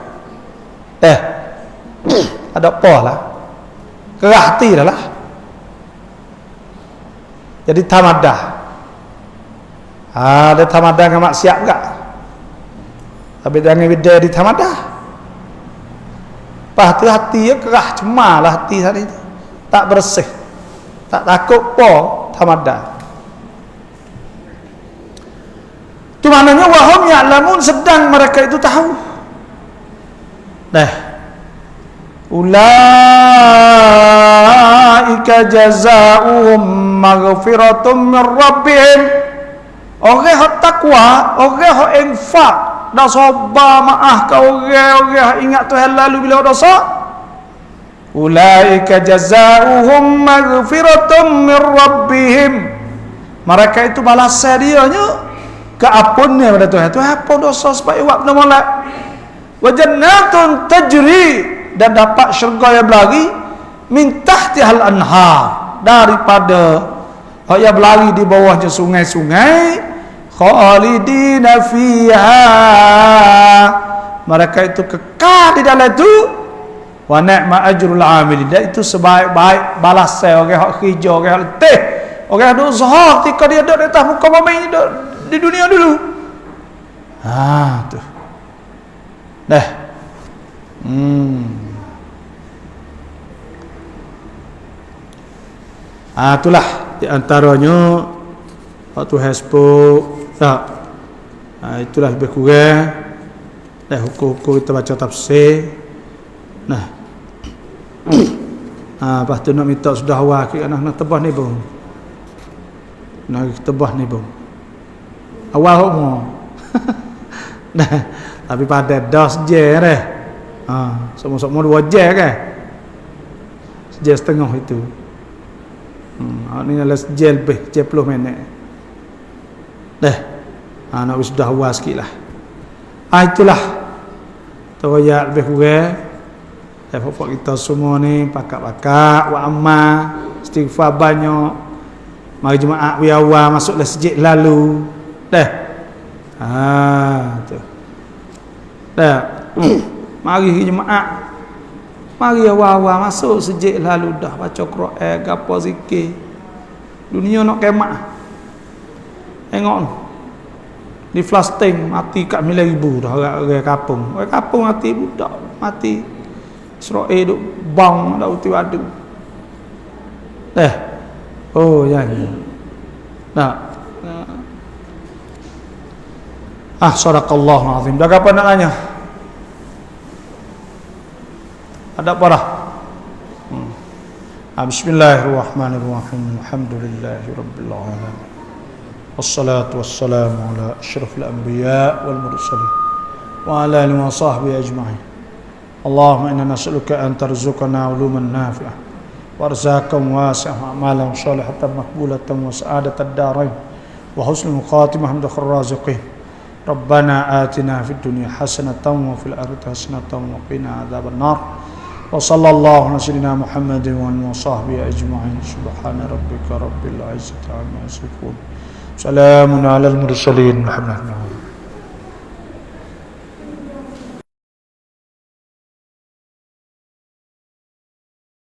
ada apa lah, kerah hati dah lah, jadi tamadah. Ada tamadah dengan maksiat kak. Tapi jangan beda di tamadah. Lepas tu hati dia kerah, cemar lah hati tadi tu, tak bersih, tak takut apa tamadah. Itu maknanya wahum ya'lamun, sedang mereka itu tahu. Ulaika jazaa'uhum maghfiratum min rabbihim. Orang yang takwa, orang yang infak, dah sabar maaf ke orang-orang ingat Tuhan lalu bila dosa. Ulaika jazaa'uhum maghfiratum min rabbihim. Mereka itu balasan dia nya keampunannya pada Tuhan. Tuhan apa dosa supaya buat benda molek. Wa jannatun tajri, dan dapat syurga yang berlari min tahtihal anhar, daripada yang berlari di bawahnya sungai-sungai, khalidina fiha, mereka itu kekal di dalam itu. Wa ni'ma ajrul amilin, dan itu sebaik-baik balasan orang hak kerja, orang hak letih, orang yang duk usaha ketika dia duduk di atas muka bumi ni, di dunia dulu. Tu itulah di antaranya waktu hasbuk tak. Itulah lebih kurang hukum-hukum kita baca tafsir. Lepas tu nak minta sudah awal nak tebah ni bang, nak tebah ni bang awal semua. Tapi pada dah je dah. Semua 2 je kan, je setengah itu. Ni adalah je lebih, je 10 minit. Nak sudah awal sikit lah. Itulah terroyak lebih kurang. Bapak kita semua ni pakak-pakak, wa amal, istighfar banyak, mari jemaah wi awal masuklah sejid lalu. Tu. Mari jemaah, mari awal-awal masuk sejid lalu dah baca Quran, gapo zikir. Dunia nak kemak. Tengok di Palestin mati kat 9,000 dah orang kampung. Orang kampung mati budak, mati Israel duk bang dak uti adu. Ya. Sadaqallahu azim. Dah kapan nak tanya? Ada apa dah? Bismillahirrahmanirrahim. Alhamdulillahirabbil alamin. والصلاة والسلام على أشرف الأنبياء والمرسلين وعلى آله وصحبه أجمعين. اللهم إنا نسألك أن ترزقنا علوما نافعة وارزاقا واسعة وأعمالا صالحة مقبولة وسعادة الدارين وحسن الخاتمة عند الرازقين. ربنا آتنا في الدنيا حسنة وفي الآخرة حسنة وقنا عذاب النار. وصلى الله على سيدنا محمد وصحبه أجمعين. سبحان ربك رب العزة عما يصفون. سلام على المرسلين. الحمد لله.